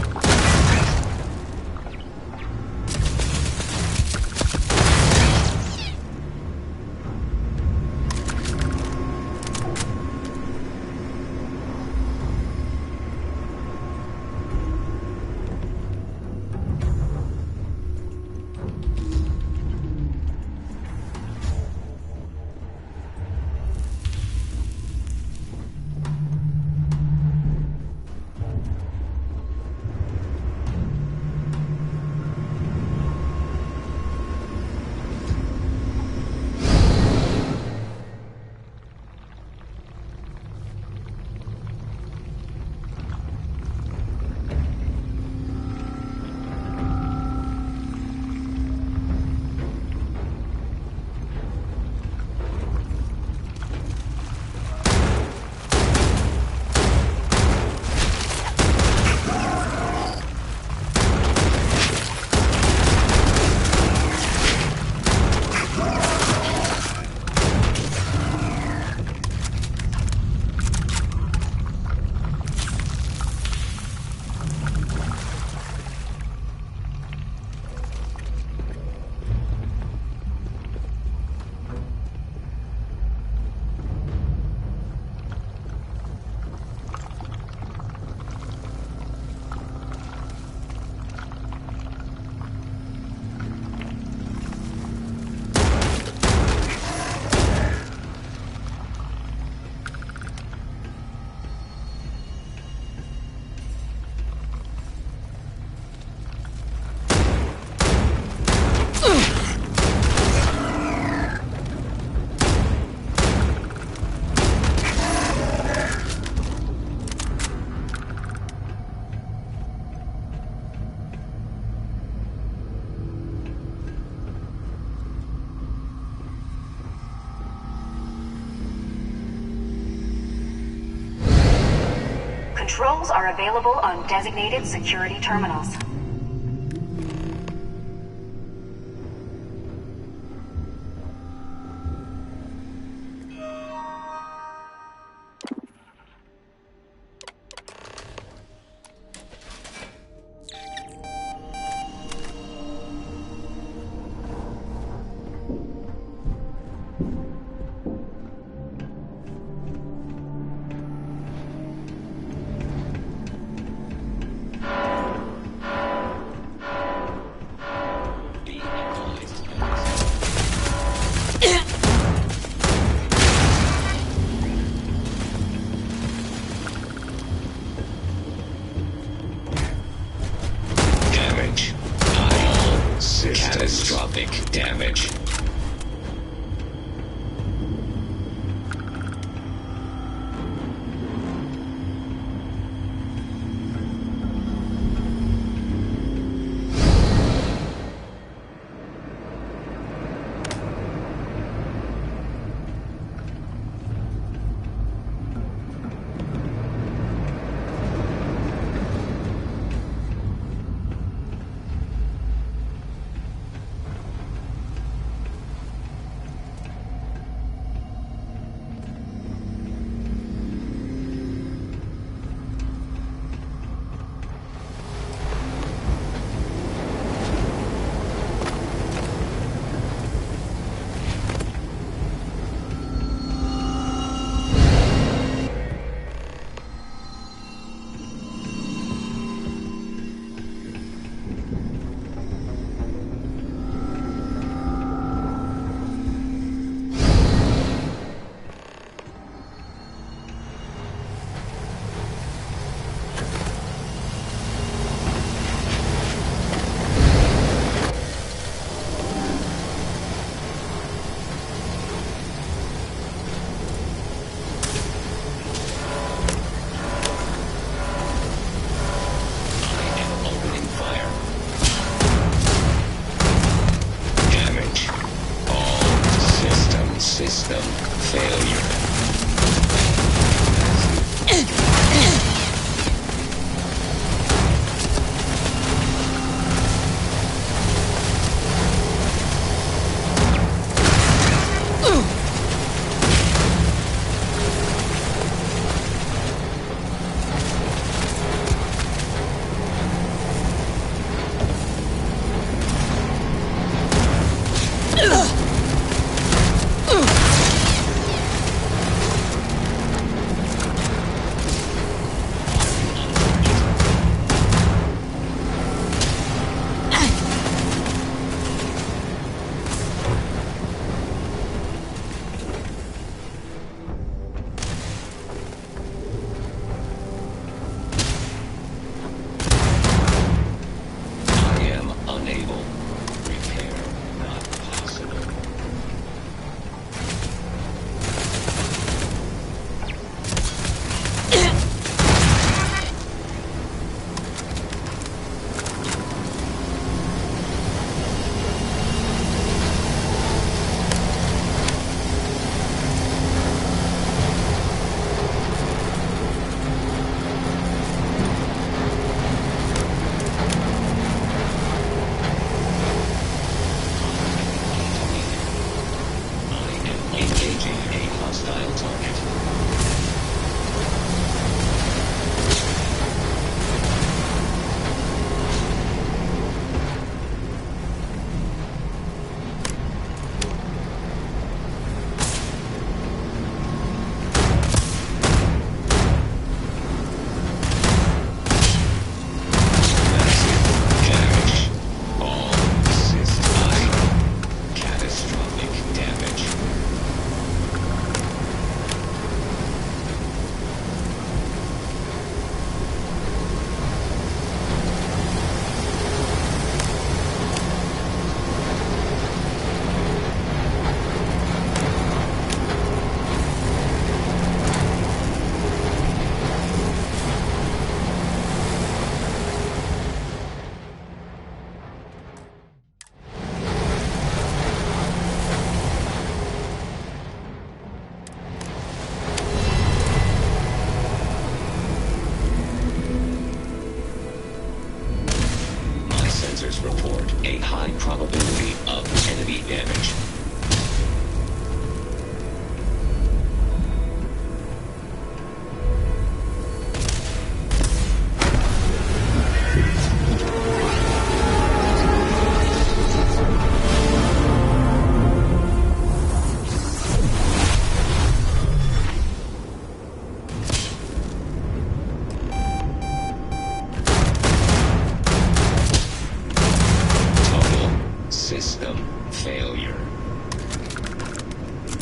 Speaker 5: Controls are available on designated security terminals.
Speaker 15: Catastrophic damage. System failure.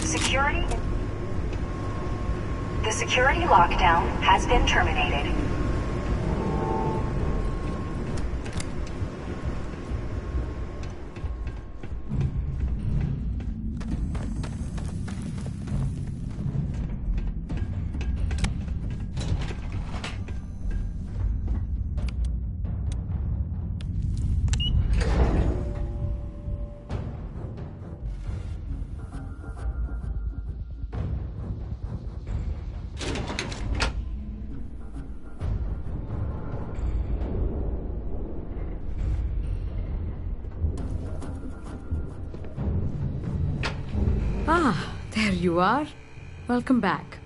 Speaker 5: The security lockdown has been terminated.
Speaker 12: Ah, there you are. Welcome back.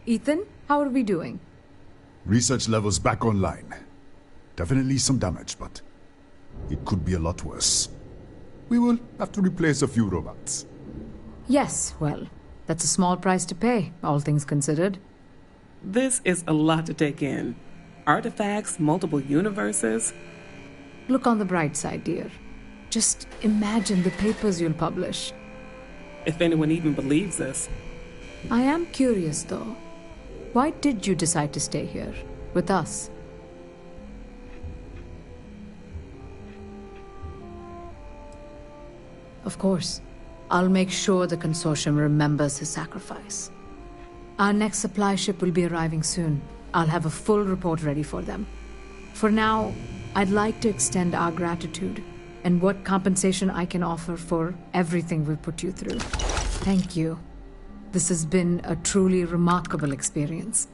Speaker 12: Ethan, how are we doing?
Speaker 10: Research levels back online. Definitely some damage, but it could be a lot worse. We will have to replace a few robots.
Speaker 12: Yes, well, that's a small price to pay, all things considered.
Speaker 13: This is a lot to take in. Artifacts, multiple universes.
Speaker 12: Look on the bright side, dear. Just imagine the papers you'll publish.
Speaker 13: If anyone even believes this.
Speaker 12: I am curious, though. Why did you decide to stay here, with us? Of course. I'll make sure the consortium remembers his sacrifice. Our next supply ship will be arriving soon. I'll have a full report ready for them. For now, I'd like to extend our gratitude and what compensation I can offer for everything we've put you through. Thank you. This has been a truly remarkable experience.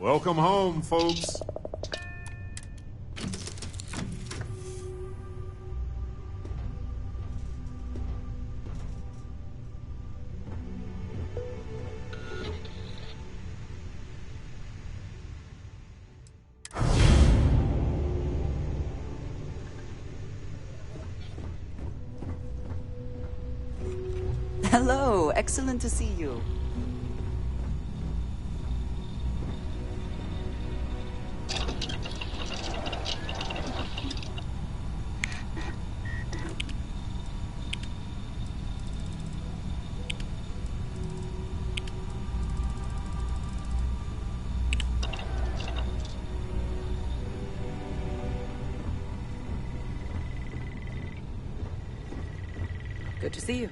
Speaker 1: Welcome home, folks.
Speaker 18: Hello, excellent to see you.
Speaker 13: Good to see you.